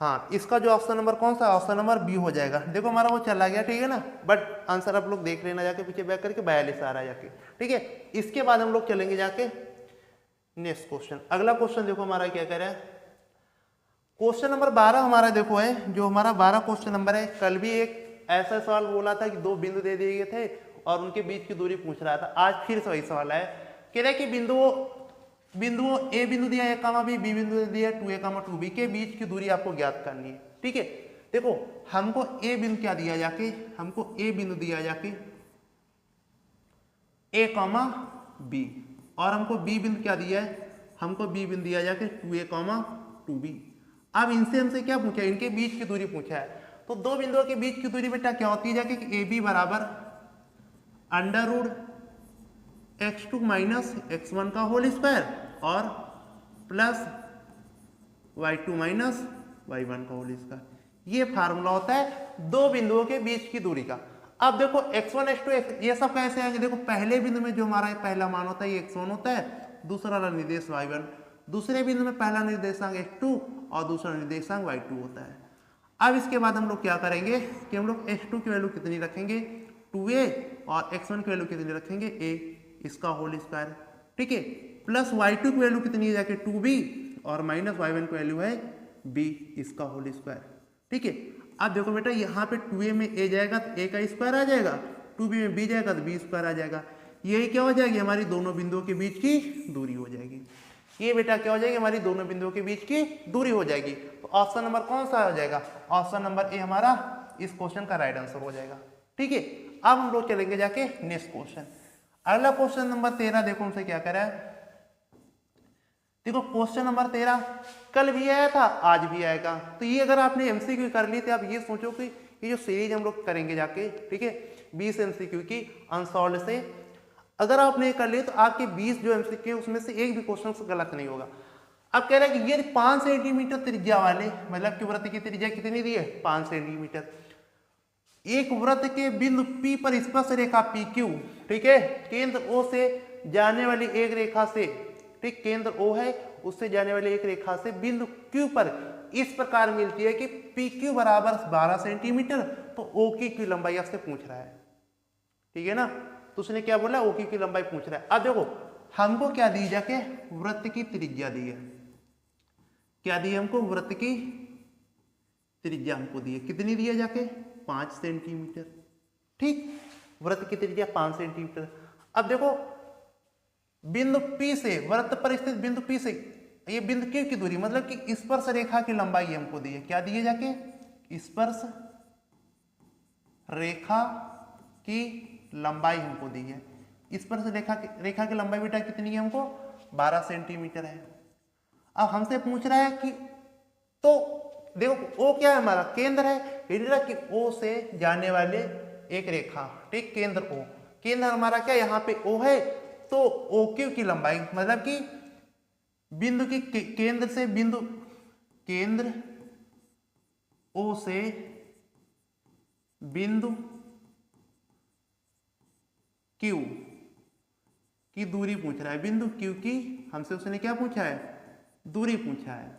हाँ इसका जो ऑप्शन नंबर कौन सा, ऑप्शन नंबर बी हो जाएगा। देखो हमारा वो चला गया, ठीक है ना, बट आंसर आप लोग देख लेना जाके, पीछे बैक करके 42 आ रहा है जाके, ठीक है। इसके बाद हम लोग चलेंगे जाके नेक्स्ट क्वेश्चन। अगला क्वेश्चन देखो हमारा क्या कह रहा है, क्वेश्चन नंबर 12 हमारा देखो है, जो हमारा 12 क्वेश्चन नंबर है। कल भी एक ऐसा सवाल बोला था कि 2 बिंदु दे दिए गए थे और उनके बीच की दूरी पूछ रहा था। आज फिर से वही सवाल है, कह रहा है कि बिंदुओं ए बिंदु दिया है कामा बी, बी बिंदु दिया 2a कामा 2b के बीच की दूरी आपको ज्ञात करनी है, ठीक है। देखो हमको ए बिंदु क्या दिया जाके, हमको ए बिंदु दिया जाके a कामा b, और हमको बी बिंदु क्या दिया है, हमको बी बिंदु दिया जाके 2a कामा 2b। अब इनसे हमसे क्या पूछा है, इनके बीच की दूरी पूछा है। तो 2 बिंदुओं के बीच की दूरी बेटा क्या होती है जाके कि ab बराबर under root x2 minus x1 का होल स्क्वायर और प्लस y2 माइनस y1 का होल स्क्वायर, ये फार्मूला होता है 2 बिंदुओं के बीच की दूरी का। अब देखो x1 x2 ये सब कैसे आएंगे, देखो पहले बिंदु में जो हमारा पहला मान होता है ये x1 होता है, दूसरा वाला निर्देश y1, दूसरे बिंदु में पहला निर्देशांक x2 और दूसरा निर्देशांक y2 होता है। अब इसके बाद हम लोग क्या करेंगे कि हम लोग x2 की वैल्यू कितनी रखेंगे 2a और x1 की वैल्यू कितनी रखेंगे a, इसका होल स्क्वायर, ठीक है, प्लस y2 की वैल्यू कितनी है जाके 2b और माइनस y1 की वैल्यू है b, इसका होल स्क्वायर, ठीक है। अब देखो बेटा यहाँ पे 2a में a जाएगा तो a का स्क्वायर आ जाएगा, 2b में b जाएगा तो b स्क्वायर आ जाएगा, यही क्या हो जाएगी हमारी दोनों बिंदुओं के बीच की दूरी हो जाएगी। ये बेटा क्या हो जाएगी, हमारी दोनों बिंदुओं के बीच की दूरी हो जाएगी। तो ऑप्शन नंबर कौन सा हो जाएगा, ऑप्शन नंबर ए हमारा इस क्वेश्चन का राइट आंसर हो जाएगा, ठीक है। अब हम लोग चलेंगे जाके नेक्स्ट क्वेश्चन। अगला क्वेश्चन नंबर 13 देखो हमसे क्या कह रहा है, देखो क्वेश्चन नंबर 13 कल भी आया था, आज भी आएगा। तो ये अगर आपने एमसीक्यू कर ली तो आप ये सोचो कि ये जो सीरीज हम लोग करेंगे जाके, ठीक है, 20 एमसीक्यू की अनसॉल्व से, अगर आपने कर लिए तो आपके 20 जो एमसीक्यू उसमें से एक भी क्वेश्चन गलत नहीं होगा। अब कह रहा है कि ये 5 सेंटीमीटर त्रिज्या वाले, मतलब कि वृत्त की त्रिज्या कितनी दी है 5 सेंटीमीटर, एक वृत्त के बिंदु P पर स्पर्श रेखा PQ, ठीक है, केंद्र O से जाने वाली एक रेखा से, ठीक, केंद्र O है उससे जाने वाली एक रेखा से बिंदु Q पर इस प्रकार मिलती है कि PQ बराबर 12 सेंटीमीटर, तो OQ की लंबाई आपसे पूछ रहा है, ठीक है ना। तो उसने क्या बोला, OQ की लंबाई पूछ रहा है। अब देखो हमको क्या दी जाके, वृत्त की त्रिज्या दी है, क्या दी हमको, वृत्त की त्रिज्या हमको दी है, कितनी दी है जाके 5 सेंटीमीटर, ठीक, वृत्त की त्रिज्या 5 सेंटीमीटर। अब देखो बिंदु P से, वृत्त पर स्थित बिंदु P से ये बिंदु Q की दूरी, मतलब कि स्पर्श रेखा की लंबाई हमको दी है, क्या दी है जाके, स्पर्श रेखा की लंबाई हमको दी है। इस पर से रेखा की लंबाई बेटा कितनी है हमको 12 सेंटीमीटर है। अब हमसे पूछ रहा है कि तो देखो ओ क्या है हमारा केंद्र है, कि ओ से जाने वाले एक रेखा, ठीक, केंद्र ओ, केंद्र हमारा क्या यहाँ पे ओ है, तो ओ क्यू की लंबाई मतलब कि बिंदु की केंद्र से बिंदु, केंद्र ओ से बिंदु क्यू की दूरी पूछ रहा है। बिंदु क्यू की हमसे उसने क्या पूछा है, दूरी पूछा है,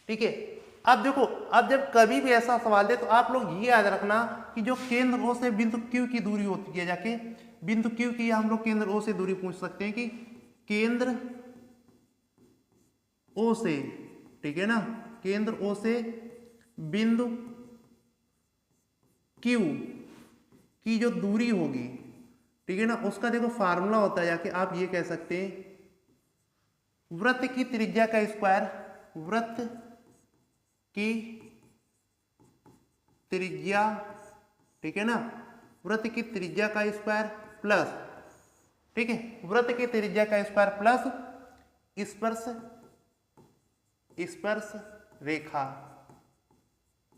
ठीक है। अब देखो, अब जब कभी भी ऐसा सवाल दे तो आप लोग ये याद रखना कि जो केंद्र ओ से बिंदु क्यू की दूरी होती है, जाके बिंदु क्यू की हम लोग केंद्र ओ से दूरी पूछ सकते हैं कि केंद्र ओ से, ठीक है ना, केंद्र ओ से बिंदु क्यू की जो दूरी होगी, ठीक है ना, उसका देखो फार्मूला होता है, जाके आप ये कह सकते हैं वृत्त की त्रिज्या का स्क्वायर, वृत्त की त्रिज्या, ठीक है ना, वृत्त की त्रिज्या का स्क्वायर प्लस, ठीक है, वृत्त की त्रिज्या का स्क्वायर प्लस स्पर्श रेखा,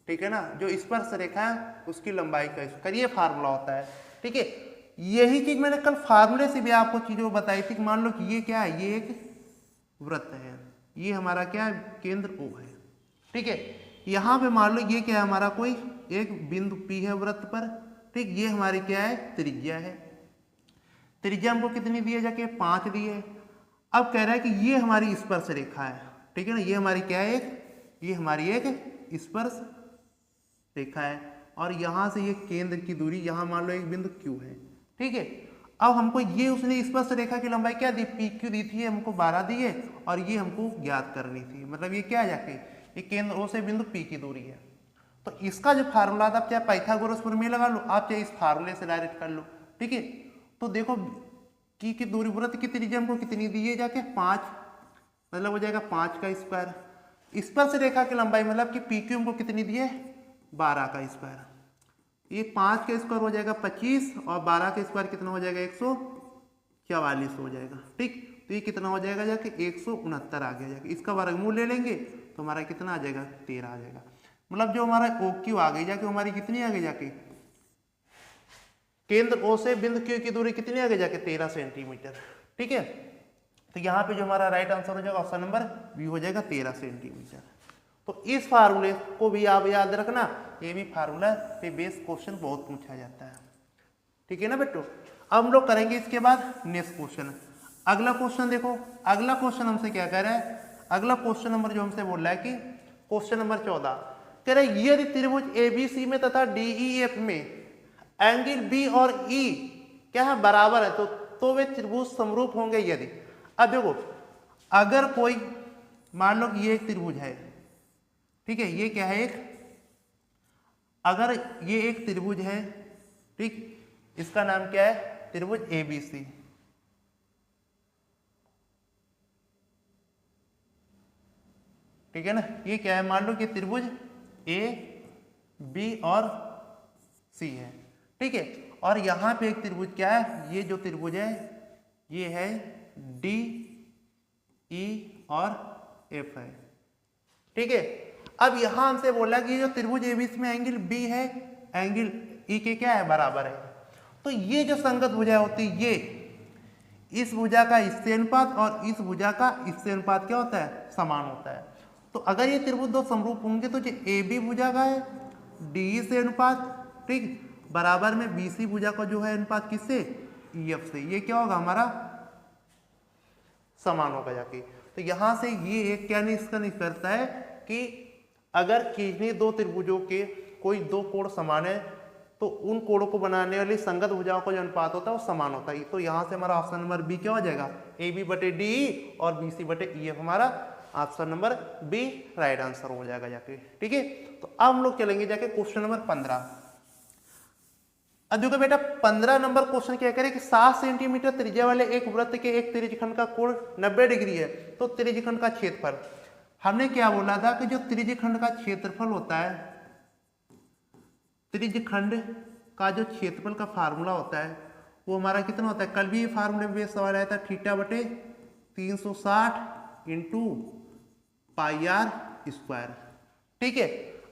ठीक है ना, जो स्पर्श रेखा है उसकी लंबाई का स्क्वायर, ये फार्मूला होता है, ठीक है। यही चीज मैंने कल फार्मूले से भी आपको चीजों बताई थी। मान लो कि ये क्या है, ये एक वृत्त है, ये हमारा क्या है, केंद्र ओ है, ठीक है। यहां पे मान लो ये क्या है, हमारा कोई एक बिंदु P है वृत्त पर, ठीक, ये हमारी क्या है, त्रिज्या है। त्रिज्या हमको कितनी दी है, जाके 5 दी है। अब कह रहा है कि ये हमारी स्पर्श रेखा है, ठीक है ना, ये हमारी क्या है, ये हमारी एक स्पर्श रेखा है, और यहां से ये केंद्र की दूरी, यहां मान लो एक बिंदु Q है, ठीक है। अब हमको ये उसने स्पर्श रेखा की लंबाई क्या दी, PQ दी थी, हमको 12 दी है, और ये हमको ज्ञात करनी थी, मतलब ये क्या है, जाके ये केंद्र ओ से बिंदु P की दूरी है। तो इसका जो फार्मूला था, आप चाहे पाइथागोरस प्रमेय लगा लो, आप चाहे इस फार्मूले से डायरेक्ट कर लो, ठीक है। तो देखो की दूरी, वृत्त की त्रिज्या हमको कितनी दी है, जाके 5, मतलब हो जाएगा 5 का स्क्वायर। स्पर्श रेखा की लंबाई मतलब कि PQ हमको कितनी दी है, 12 का स्क्वायर। ये 5 का स्क्वायर हो जाएगा 25, और 12 का स्क्वायर कितना हो जाएगा, 144 हो जाएगा, ठीक। तो ये कितना हो जाएगा, जाके 169 आ गया, जाके इसका वर्गमूल ले लेंगे तो हमारा कितना आ जाएगा, 13 आ जाएगा। मतलब जो हमारा OQ आ गई, जाके हमारी कितनी आ गई, जाके केंद्र O से बिंदु Q की दूरी कितनी आ गई, जाके 13 सेंटीमीटर, ठीक है। तो यहाँ पे जो हमारा राइट आंसर हो जाएगा ऑप्शन नंबर बी हो जाएगा 13 सेंटीमीटर। तो इस फार्मूले को भी आप याद रखना, ये भी फार्मूला पे बेस क्वेश्चन बहुत पूछा जाता है, ठीक है ना बेटो। अब हम लोग करेंगे इसके बाद नेक्स्ट क्वेश्चन। अगला क्वेश्चन देखो, अगला क्वेश्चन हमसे क्या कह रहा है, अगला क्वेश्चन नंबर जो हमसे बोल रहा है कि क्वेश्चन नंबर 14 कह रहा है यदि त्रिभुज ABC में तथा DEF में एंगल B और E क्या है, बराबर है, तो वे त्रिभुज समरूप होंगे यदि। अब देखो, अगर कोई मान लो कि ये एक त्रिभुज है, ठीक है, ये क्या है, एक, अगर ये एक त्रिभुज है, ठीक, इसका नाम क्या है, त्रिभुज ABC, ठीक है ना, ये क्या है, मान लो कि त्रिभुज A B और C है, ठीक है। और यहां पे एक त्रिभुज क्या है, ये जो त्रिभुज है ये है D E और F है, ठीक है। अब यहां हमसे बोला कि जो त्रिभुज ABC में एंगल B है, एंगल E के क्या है, बराबर है। तो ये जो संगत भुजा होती है, ये इस भुजा का इससे अनुपात और इस भुजा का इससे अनुपात क्या होता है, समान होता है। तो अगर ये त्रिभुज दो समरूप होंगे तो जो AB भुजा का है DE से अनुपात, ठीक, बराबर में BC भुजा का जो है अनुपात किससे, EF से, ये क्या होगा, हमारा समान होगा जाके। तो यहां से ये एक क्या निष्कर्ष निकलता है कि अगर किन्हीं दो त्रिभुजों के कोई दो कोण समान है तो उन कोणों को बनाने वाली संगत भुजाओं का जो अनुपात होता है वो समान होता है। तो यहां से हमारा ऑप्शन नंबर बी क्या हो जाएगा, AB बटे DE और BC बटे EF, हमारा option number B right answer हो जाएगा जाके, ठीक है। तो अब हम लोग चलेंगे जाके क्वेश्चन नंबर 15। अब देखो बेटा 15 नंबर क्वेश्चन क्या करे कि 7 सेंटीमीटर त्रिज्या वाले एक वृत्त के एक त्रिज्यखंड का कोण 90 डिग्री है, तो त्रिज्यखंड का क्षेत्रफल, हमने क्या बोला था कि जो त्रिज्यखंड का क्षेत्रफल होता है त्रिज्यखंड का जो क्षेत्रफल का फार्मूला होता है वो हमारा कितना होता है, कल भी ये फार्मूले में सवाल आया था, थीटा बटे 360 इंटू पाई आर स्क्वायर। ठीक है,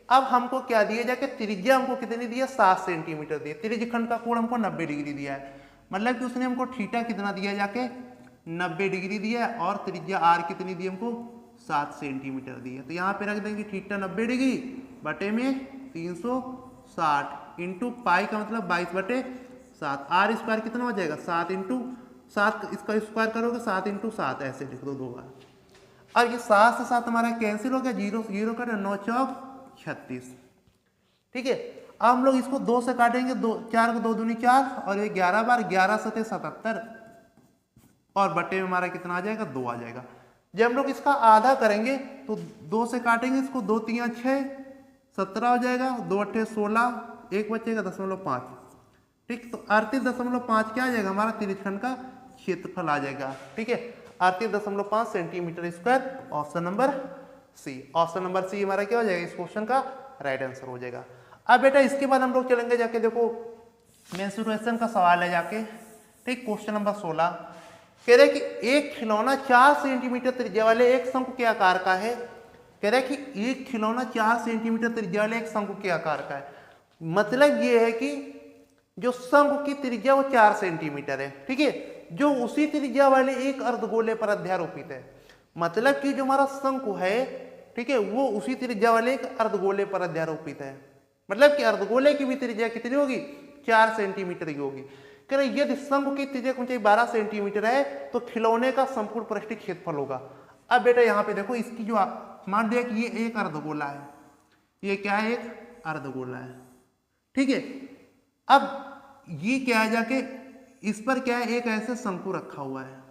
अब हमको क्या दिया जाके, त्रिज्या हमको कितनी दिया, 7 सेंटीमीटर दिया, त्रिज्यखंड का कोण हमको 90 डिग्री दिया है, मतलब कि उसने हमको थीटा कितना दिया जाके 90 डिग्री दिया है, और त्रिज्या आर कितनी दी हमको 7 सेंटीमीटर दी है। तो यहाँ पे रख देंगे थीटा 90 डिग्री बटे में 360 इंटू पाई का मतलब 22/7, आर स्क्वायर कितना हो जाएगा 7 इंटू 7, इसका स्क्वायर करोगे 7 इंटू 7, ऐसे लिख दो 2 बार। अब ये 7 से 7 हमारा कैंसिल हो गया, 0 से 0 करें, 9 चौक 36। ठीक है, अब हम लोग इसको 2 से काटेंगे, 4 को 2 दूनी 4 और ये 11 बार, 11 सते 77 और बटे में हमारा कितना आ जाएगा 2 आ जाएगा। जब हम लोग इसका आधा करेंगे तो 2 से काटेंगे इसको, 2 3 6 17 हो जाएगा, 2 8 16, 1 बचेगा 0.5। ठीक, तो 38.5 क्या आ जाएगा हमारा त्रिज्यखंड का क्षेत्रफल आ जाएगा। ठीक है, 38.5 centimetre square, option number C. Option number C हमारा क्या हो जाएगा, इस क्वेश्चन का राइट आंसर हो जाएगा। अब बेटा इसके बाद हम लोग चलेंगे जाके, देखो मेंस्ट्रुएशन का सवाल है जाके। ठीक, क्वेश्चन नंबर 16 कह रहे कि एक खिलौना 4 सेंटीमीटर त्रिज्या वाले एक शंकु के आकार का है। कह रहे कि एक खिलौना 4 सेंटीमीटर त्रिज्या वाले एक शंकु के आकार का है, मतलब ये है कि जो शंकु की त्रिज्या वो 4 सेंटीमीटर है। ठीक है, जो उसी त्रिज्या वाले एक अर्धगोले पर अध्यारोपित है, मतलब कि जो हमारा शंकु है, ठीक है, वो उसी त्रिज्या वाले एक अर्धगोले पर अध्यारोपित है, मतलब कि अर्धगोले की भी त्रिज्या कितनी होगी 4 सेंटीमीटर की होगी। कह रहे यदि शंकु की त्रिज्या ऊंचाई 12 सेंटीमीटर है तो खिलौने का संपूर्ण पृष्ठीय क्षेत्रफल होगा। अब बेटा यहाँ पे देखो, इसकी जो मान दिया कि ये एक अर्धगोला है, ये क्या है, एक अर्धगोला है। ठीक है, अब ये क्या है जाके, इस पर क्या है, एक ऐसे शंकु रखा हुआ है।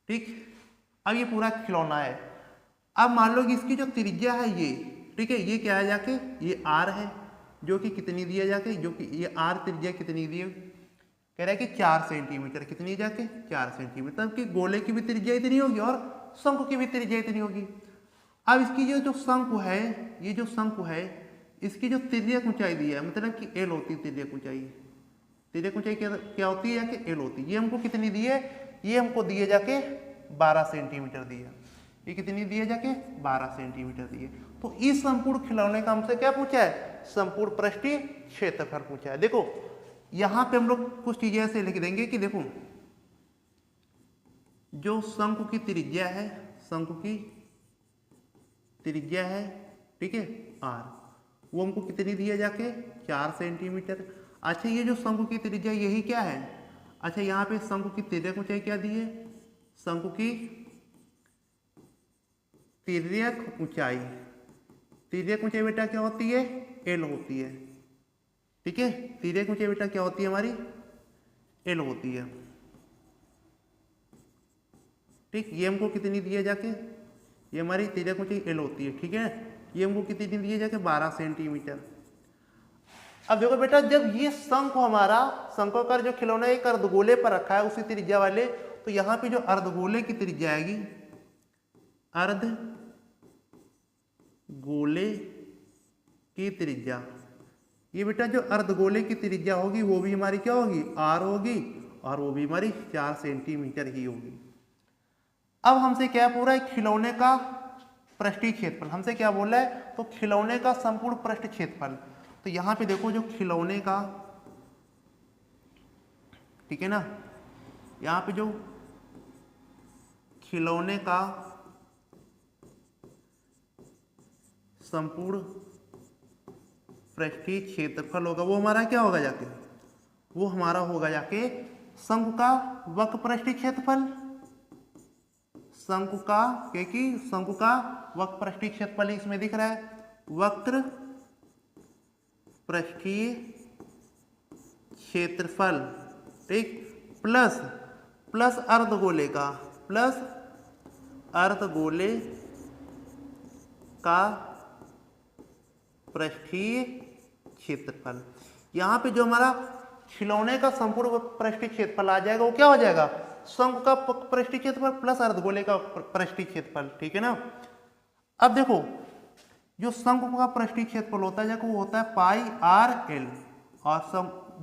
ठीक, अब ये पूरा खिलौना है। अब मान लो कि इसकी जो त्रिज्या है ये, ठीक है, ये क्या है जाके, ये आर है, जो कि कितनी दी है जाके, जो कि ये आर त्रिज्या कितनी दी है, कह रहा है कि 4 सेंटीमीटर, कितनी जाके 4 सेंटीमीटर, तब कि गोले की भी त्रिज्या इतनी होगी और शंकु की भी त्रिज्या इतनी होगी। अब इसकी जो शंकु है, ये जो शंकु है, इसकी जो तिर्यक ऊंचाई दी है, मतलब कि एल होती है तिर्यक ऊंचाई, तिर्यक ऊंचाई क्या होती है जाके एल होती है। ये हमको कितनी दी है, ये हमको दी है जाके 12 सेंटीमीटर दी है, ये कितनी दी है जाके 12 सेंटीमीटर दी है। तो इस संपूर्ण खिलौने का हमसे क्या पूछा है, संपूर्ण पृष्ठीय क्षेत्रफल पूछा है। देखो यहां पे हम लोग कुछ चीजें ऐसे लिख देंगे कि देखो जो शंकु की त्रिज्या है, शंकु की त्रिज्या है, ठीक है आर, वो हमको कितनी दी है जाके 4 सेंटीमीटर। अच्छा ये जो शंकु की त्रिज्या यही क्या है, अच्छा यहाँ पे शंकु की तिर्यक ऊंचाई क्या दी है, शंकु की तिर्यक ऊंचाई, तिर्यक ऊंचाई बेटा क्या होती है, एल होती है। ठीक है, तिर्यक ऊंचाई बेटा क्या होती है हमारी, एल होती है। ठीक, ये हमको कितनी दी है जाके, ये हमारी तिर्यक ऊंचाई एल होती है। ठीक है, ये हमको कितनी दी है जाके 12 सेंटीमीटर। अब देखो बेटा, जब ये शंकु हमारा शंक्वाकार जो खिलौना एक अर्धगोले पर रखा है उसी त्रिज्या वाले, तो यहाँ पे जो अर्धगोले की त्रिज्या आएगी, अर्धगोले की त्रिज्या, ये बेटा जो अर्धगोले की त्रिज्या होगी वो भी हमारी क्या होगी, आर होगी, और वो भी हमारी 4 सेंटीमीटर ही होगी। अब हमसे क्या पूरा है, खिलौने का पृष्ठीय क्षेत्रफल हमसे क्या बोला है, तो खिलौने का संपूर्ण पृष्ठ क्षेत्रफल। तो यहां पे देखो जो खिलौने का, ठीक है ना, यहां पे जो खिलौने का संपूर्ण पृष्ठीय क्षेत्रफल होगा वो हमारा क्या होगा जाके, वो हमारा होगा जाके शंकु का वक्र पृष्ठीय क्षेत्रफल, शंकु का, क्योंकि शंकु का वक्र पृष्ठीय क्षेत्रफल इसमें दिख रहा है, वक्र पृष्ठीय क्षेत्रफल, ठीक, प्लस प्लस अर्धगोले का, प्लस अर्धगोले का पृष्ठीय क्षेत्रफल। यहां पे जो हमारा खिलौने का संपूर्ण पृष्ठीय क्षेत्रफल आ जाएगा वो क्या हो जाएगा, शंकु का पृष्ठीय क्षेत्रफल प्लस अर्धगोले का पृष्ठीय क्षेत्रफल। ठीक है ना। अब देखो जो शंकु का पृष्ठीय क्षेत्रफल होता है वो होता है पाई आर एल, और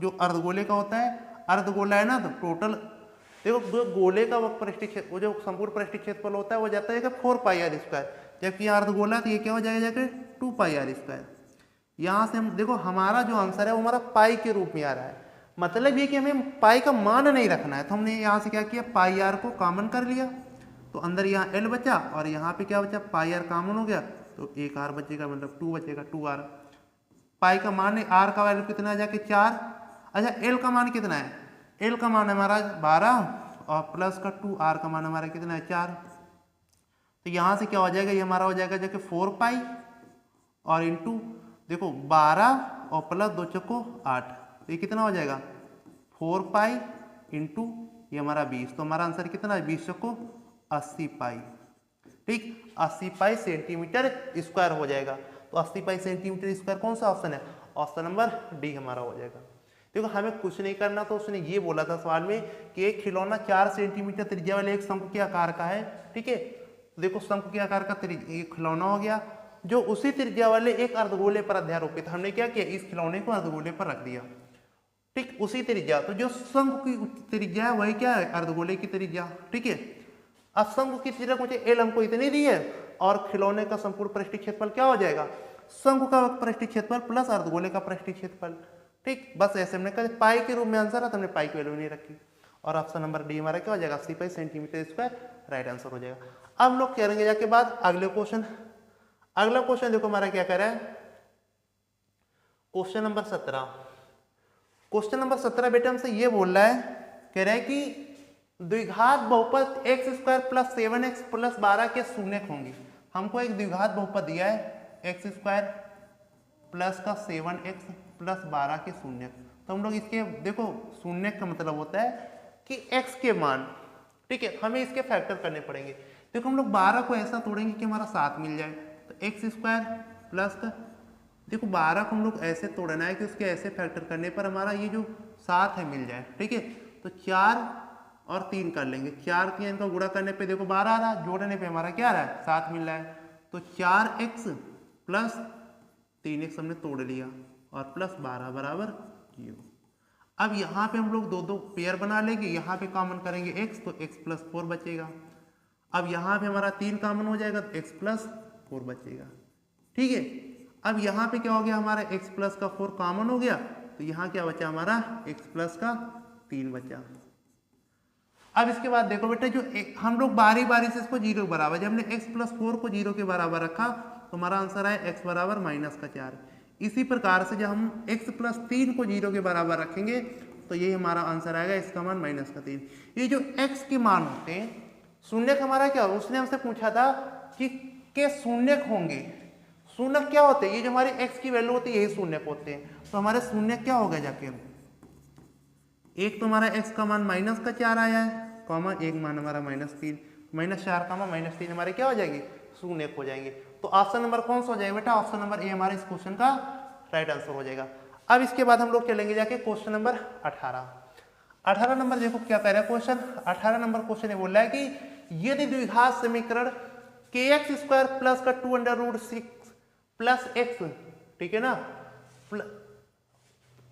जो अर्धगोले का होता है, अर्धगोला है ना, तो टोटल देखो जो गोले का पृष्ठीय क्षेत्र, जो संपूर्ण पृष्ठीय क्षेत्रफल होता है वो जाता है 4 पाई आर स्क्वायर, जबकि यहाँ अर्धगोला तो ये क्या हो जाएगा जाकर 2 पाई आर स्क्वायर। यहाँ से हम देखो हमारा जो आंसर है वो हमारा पाई के रूप में आ रहा है, मतलब ये कि हमें पाई का मान नहीं रखना है, तो हमने यहाँ से क्या किया, पाई आर को कॉमन कर लिया, तो अंदर यहाँ एल बचा और यहाँ पे क्या बचा, पाई आर कॉमन हो गया, तो एक आर बचेगा, मतलब 2 बचेगा, 2 आर। पाई का मान है, आर का वैल्यू कितना है जाके 4। अच्छा एल का मान कितना है, एल का मान है हमारा 12 और प्लस का 2, आर का मान हमारा कितना है 4। तो यहाँ से क्या हो जाएगा, ये हमारा हो जाएगा जाके 4 पाई और इंटू देखो 12 और प्लस 2 चौको 8, तो ये कितना हो जाएगा 4 पाई इंटू ये हमारा 20, तो हमारा आंसर कितना है 20 चौको 80 पाई। ठीक, 80 पाई सेंटीमीटर स्क्वायर हो जाएगा। तो 80 पाई सेंटीमीटर स्क्वायर कौन सा ऑप्शन है, ऑप्शन नंबर डी हमारा हो जाएगा। देखो हमें कुछ नहीं करना, तो उसने ये बोला था सवाल में कि एक खिलौना 4 सेंटीमीटर त्रिज्या वाले एक शंकु के आकार का है। ठीक है, देखो शंकु के आकार का एक खिलौना हो गया जो उसी त्रिज्या वाले एक अर्धगोले पर अध्यारोपित। हमने क्या किया, इस खिलौने को अर्धगोले पर रख दिया। ठीक, उसी त्रिज्या, तो जो शंकु की त्रिज्या है वही क्या है, अर्धगोले की त्रिज्या। ठीक है, अब शंकु की त्रिज्या मुझे एल हमको इतनी दी है और खिलौने का संपूर्ण पृष्ठीय क्षेत्रफल क्या हो जाएगा, शंकु का पृष्ठीय क्षेत्रफल प्लस अर्धगोले का पृष्ठीय क्षेत्रफल। ठीक, बस ऐसे हमने कहा पाई के रूप में आंसर है, तो हमने पाई की वैल्यू नहीं रखी और ऑप्शन नंबर डी हमारा क्या हो जाएगा 80 पाई सेंटीमीटर स्क्वायर राइट आंसर हो जाएगा। अब लोग करेंगे जाके बाद अगले क्वेश्चन। अगला क्वेश्चन देखो हमारा क्या कह रहा है, क्वेश्चन नंबर 17। क्वेश्चन नंबर 17 बेटा हमसे ये बोल रहा है, कह रहा है कि द्विघात बहुपद x square plus 7x plus 12 के शून्यक होंगे। हमको एक द्विघात बहुपद दिया है एक्स स्क्वायर प्लस का 7x प्लस 12 के शून्यक। तो हम लोग इसके देखो शून्यक का मतलब होता है कि x के मान, ठीक है, हमें इसके फैक्टर करने पड़ेंगे। देखो हम लोग 12 को ऐसा तोड़ेंगे कि हमारा 7 मिल जाए, तो एक्स स्क्वायर प्लस का देखो 12 को हम लोग ऐसे तोड़ना है कि उसके ऐसे फैक्टर करने पर हमारा ये जो 7 है मिल जाए। ठीक है, तो 4 और 3 कर लेंगे, 4 3 का गुणा करने पे देखो 12 आ रहा, जोड़ने पे हमारा क्या आ रहा है 7 मिल रहा है। तो 4x प्लस 3x हमने तोड़ लिया और प्लस 12 बराबर 0। अब यहाँ पे हम लोग दो दो पेयर बना लेंगे, यहाँ पे कॉमन करेंगे x, तो x प्लस 4 बचेगा। अब यहाँ पे हमारा 3 कॉमन हो जाएगा तो x प्लस 4 बचेगा। ठीक है, अब यहाँ पे क्या हो गया, हमारा x प्लस का 4 कॉमन हो गया, तो यहाँ क्या बचा हमारा x प्लस का 3 बचा। अब इसके बाद देखो बेटा जो हम लोग बारी बारी से इसको 0 बराबर, जब हमने x प्लस 4 को 0 के बराबर रखा तो हमारा आंसर है x बराबर माइनस का 4। इसी प्रकार से जब हम x प्लस 3 को 0 के बराबर रखेंगे तो ये हमारा आंसर आएगा इसका मान माइनस का 3। ये जो x के मान होते हैं, शून्यक हमारा क्या, उसने हमसे पूछा था कि शून्यक होंगे, शून्यक क्या होते हैं, ये जो हमारे x की वैल्यू होती है यही शून्यक होते हैं। तो हमारे शून्यक क्या होगा जाके, एक तो हमारा x का मान माइनस का 4 आया है, कॉमा एक मान हमारा माइनस 3, माइनस 4 कामा माइनस 3 हमारे क्या हो जाएंगे, शून्यक हो जाएंगे। तो ऑप्शन नंबर कौन सा हो जाएगा बेटा, ऑप्शन नंबर ए हमारे इस क्वेश्चन का राइट आंसर हो जाएगा। अब इसके बाद हम लोग चलेंगे जाके क्वेश्चन नंबर 18। 18 नंबर देखो क्या कह रहा है क्वेश्चन। 18 नंबर क्वेश्चन ये बोल रहा है कि यदि द्विघात समीकरण kx स्क्वायर प्लस का 2√6 प्लस x, ठीक है ना,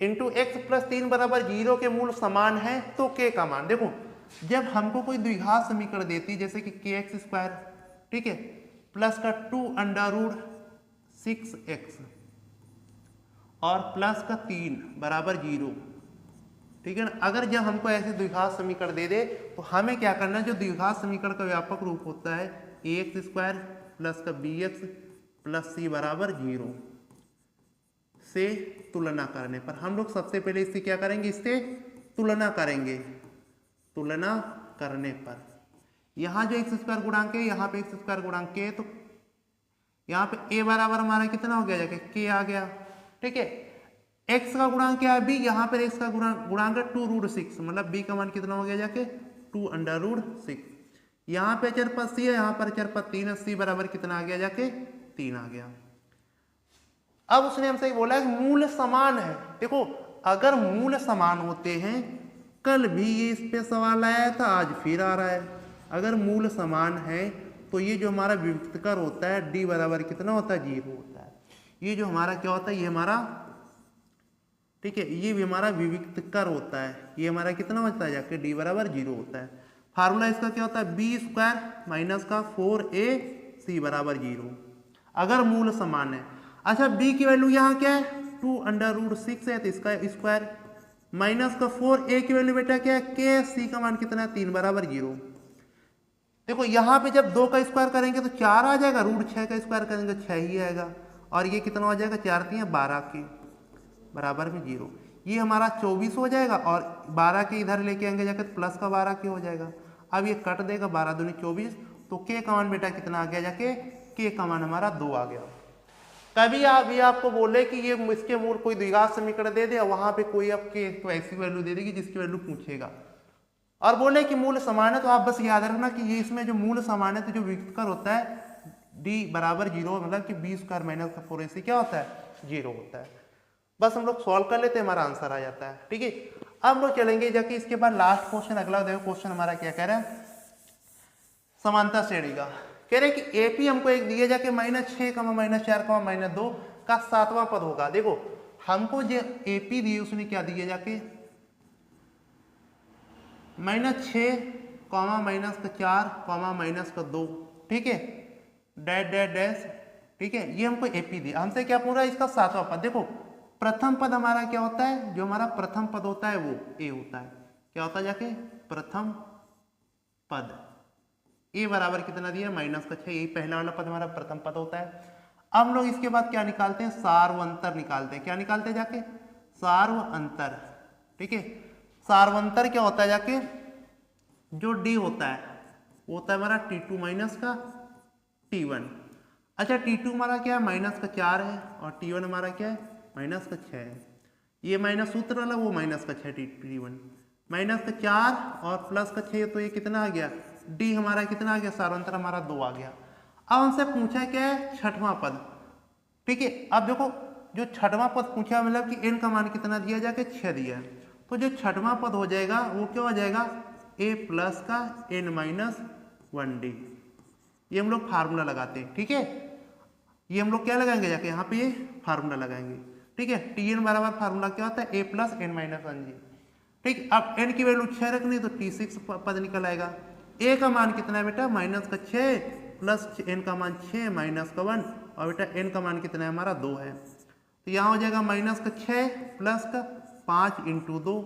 इंटू एक्स प्लस 3 बराबर 0 के मूल समान है तो k का मान। देखो जब हमको कोई द्विघात समीकरण देती है जैसे कि kx स्क्वायर, ठीक है, प्लस का 2√6x और प्लस का 3 बराबर 0, ठीक है ना, अगर जब हमको ऐसे द्विघात समीकरण दे दे तो हमें क्या करना है, जो द्विघात समीकरण का व्यापक रूप होता है ax स्क्वायर प्लस का bx प्लस c बराबर 0 से तुलना करने पर हम लोग सबसे पहले इससे क्या करेंगे, इससे तुलना करेंगे। तुलना करने पर यहाँ जो एक्स स्क्वायर गुणांक है, यहाँ पे एक्स स्क्वायर गुणांक है, तो यहाँ पे a बराबर हमारा कितना हो गया जाके k आ गया। ठीक है, x का गुणांक क्या है b, यहाँ पर x का गुणांक है 2√6, मतलब b का मान कितना हो गया जाके 2√6। यहाँ पे चर पद c है, यहाँ पर चर पद 3 है, c बराबर कितना आ गया जाके 3 आ गया। अब उसने हमसे बोला है मूल समान है। देखो अगर मूल समान होते हैं, कल भी ये इस पे सवाल आया था, आज फिर आ रहा है, अगर मूल समान है तो ये जो हमारा विविक्तकर होता है डी बराबर कितना होता है 0 होता है। ये जो हमारा क्या होता है ये हमारा, ठीक है, ये भी हमारा विविक्तकर होता है, ये हमारा कितना होता है जाके डी बराबर 0 होता है। फार्मूला इसका क्या होता है बी स्क्वायर माइनस का 4ac बराबर 0 अगर मूल समान है। अच्छा b की वैल्यू यहाँ क्या है 2√6 है तो इसका स्क्वायर माइनस का 4a की वैल्यू बेटा क्या है के, c का मान कितना है 3 बराबर 0। देखो यहाँ पे जब 2 का स्क्वायर करेंगे तो 4 आ जाएगा, √6 का स्क्वायर करेंगे 6 ही आएगा, और ये कितना हो जाएगा 4 3 12 के बराबर में 0, ये हमारा 24 हो जाएगा, और 12 के इधर लेके आएंगे जाकर तो प्लस का 12 के हो जाएगा। अब ये कट देगा 12 दूनी 24, तो के का मान बेटा कितना आ गया जाके के का मान हमारा 2 आ गया। कभी आप ये आपको बोले कि ये इसके मूल कोई द्विघात समीकरण दे दे और वहां पे कोई आपके तो ऐसी वैल्यू दे देगी जिसकी वैल्यू पूछेगा, और बोले कि मूल समान है, तो आप बस याद रखना कि ये इसमें जो मूल समान है तो जो विविक्तकर होता है डी बराबर 0 मतलब कि बी स्क्वायर माइनस का 4ac क्या होता है 0 होता है। बस हम लोग सॉल्व कर लेते हैं, हमारा आंसर आ जाता है। ठीक है, अब हम लोग चलेंगे जाके इसके बाद लास्ट क्वेश्चन, अगला देखो क्वेश्चन हमारा क्या कह रहा है समानता श्रेणी का। कह रहे हैं कि एपी हमको एक दिया जाके -6, -4, -2 का 7वां पद होगा। देखो हमको जो एपी दिए उसने क्या दिया जाके -6, -4, ठीक है, डैश डैश डैश, ठीक है, ये हमको एपी दिया। हमसे क्या पूरा इसका 7वां पद। देखो प्रथम पद हमारा क्या होता है, जो हमारा प्रथम पद होता है वो ए होता है। क्या होता है जाके प्रथम पद ए बराबर कितना दिया -6, यही पहला वाला पद हमारा प्रथम पद होता है। अब हम लोग इसके बाद क्या निकालते हैं सार्वंतर निकालते हैं। क्या निकालते हैं जाके सार्वंतर, ठीक है। सार्वंतर क्या होता है जाके जो डी होता है वो होता है हमारा T2 माइनस का T1। अच्छा T2 हमारा क्या है -4 है और T1 हमारा क्या है -6 है। ये माइनस सूत्र वाला वो -6 T1 -4 और +6, तो ये कितना आ गया डी हमारा कितना आ गया सार्वंतर हमारा 2 आ गया। अब हमसे पूछा क्या है छठवां पद, ठीक है। अब देखो जो छठवां पद पूछा मतलब कि एन का मान कितना दिया जाके 6 दिया है, तो जो छठवां पद हो जाएगा वो क्या हो जाएगा a प्लस का n-1d। ये हम लोग फार्मूला लगाते हैं, ठीक है। ये हम लोग क्या लगाएंगे जाके यहाँ पे ये फार्मूला लगाएंगे, ठीक है। tn बराबर फार्मूला क्या होता है a प्लस n-1g, ठीक। अब n की वैल्यू 6 रखनी तो t6 पद निकल आएगा। a का मान कितना है बेटा -6 प्लस n का मान 6 -1 और बेटा n का मान कितना है हमारा 2 है, तो यहाँ हो जाएगा -6 प्लस का 5 × 2,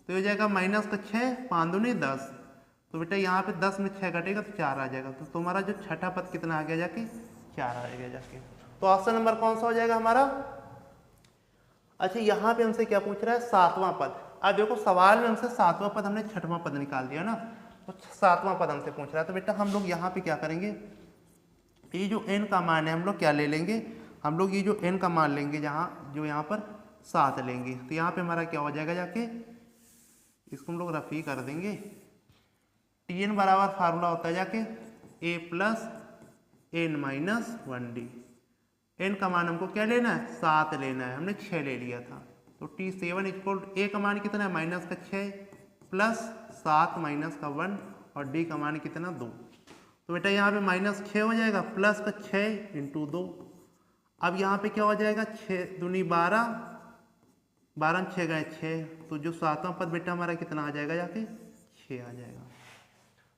तो हो जाएगा -6 5 दूनी 10, तो बेटा यहाँ पे 10 में 6 घटेगा तो 4 आ जाएगा, तो तुम्हारा जो छठा पद कितना आ गया जाके 4 आ गया जाके। तो ऑप्शन नंबर कौन सा हो जाएगा हमारा। अच्छा यहाँ पे हमसे क्या पूछ रहा है 7वां पद। अब देखो सवाल में हमसे 7वां पद, हमने छठवां पद निकाल दिया ना, तो 7वां पद हमसे पूछ रहा है, तो बेटा हम लोग यहाँ पे क्या करेंगे, ये जो n का मान है हम लोग क्या ले लेंगे, हम लोग ये जो n का मान लेंगे जहाँ जो यहाँ पर 7 लेंगे, तो यहाँ पे हमारा क्या हो जाएगा जाके इसको हम लोग रफी कर देंगे। tn बराबर फार्मूला होता है जाके a प्लस n-1d। n का मान हमको क्या लेना है 7 लेना है, हमने 6 ले लिया था, तो t7 a का मान कितना है -6 प्लस 7 -1 और d का मान कितना 2, तो बेटा यहाँ पे -6 हो जाएगा प्लस का 6 × 2। अब यहाँ पे क्या हो जाएगा 6 दूनी 12, 12 6 गए 6, तो जो 7वां पद बेटा हमारा कितना आ जाएगा जाके 6 आ जाएगा।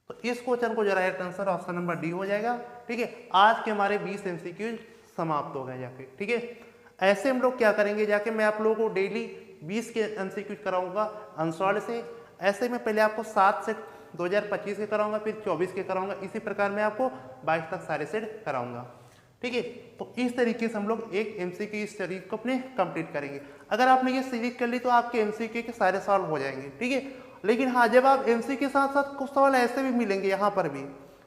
तो इस क्वेश्चन को जो right answer option number D हो जाएगा, ठीक है। आज के हमारे 20 MCQ समाप्त हो गए जाके, ठीक है। ऐसे हम लोग क्या करेंगे जाके मैं आप लोगों को डेली 20 के MCQ कराऊंगा अनसॉल्व से। ऐसे में पहले आपको 7 से 2025 के कराऊंगा, फिर 24 के कराऊंगा, इसी प्रकार मैं आपको 22 तक सारे सेट कराऊंगा, ठीक है। तो इस तरीके से हम लोग एक MCQ सीरीज को अपने कंप्लीट करेंगे। अगर आपने ये सीरीज कर ली तो आपके MCQ के सारे सवाल हो जाएंगे, ठीक है। लेकिन हाँ जब आप MCQ के साथ साथ कुछ सवाल ऐसे भी मिलेंगे यहाँ पर भी,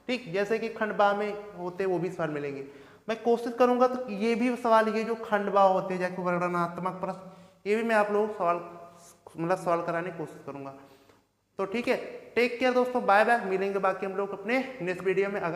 ठीक, जैसे कि खंडबा में होते वो भी सवाल मिलेंगे। मैं कोशिश करूंगा तो ये भी सवाल, ये जो खंडबा होते हैं जैसे वर्णनात्मक प्रश्न, ये भी मैं आप लोगों को सवाल मतलब सॉल्व कराने की कोशिश करूंगा। तो ठीक है, टेक केयर दोस्तों, बाय बाय, मिलेंगे बाकी हम लोग अपने नेक्स्ट वीडियो में। अगर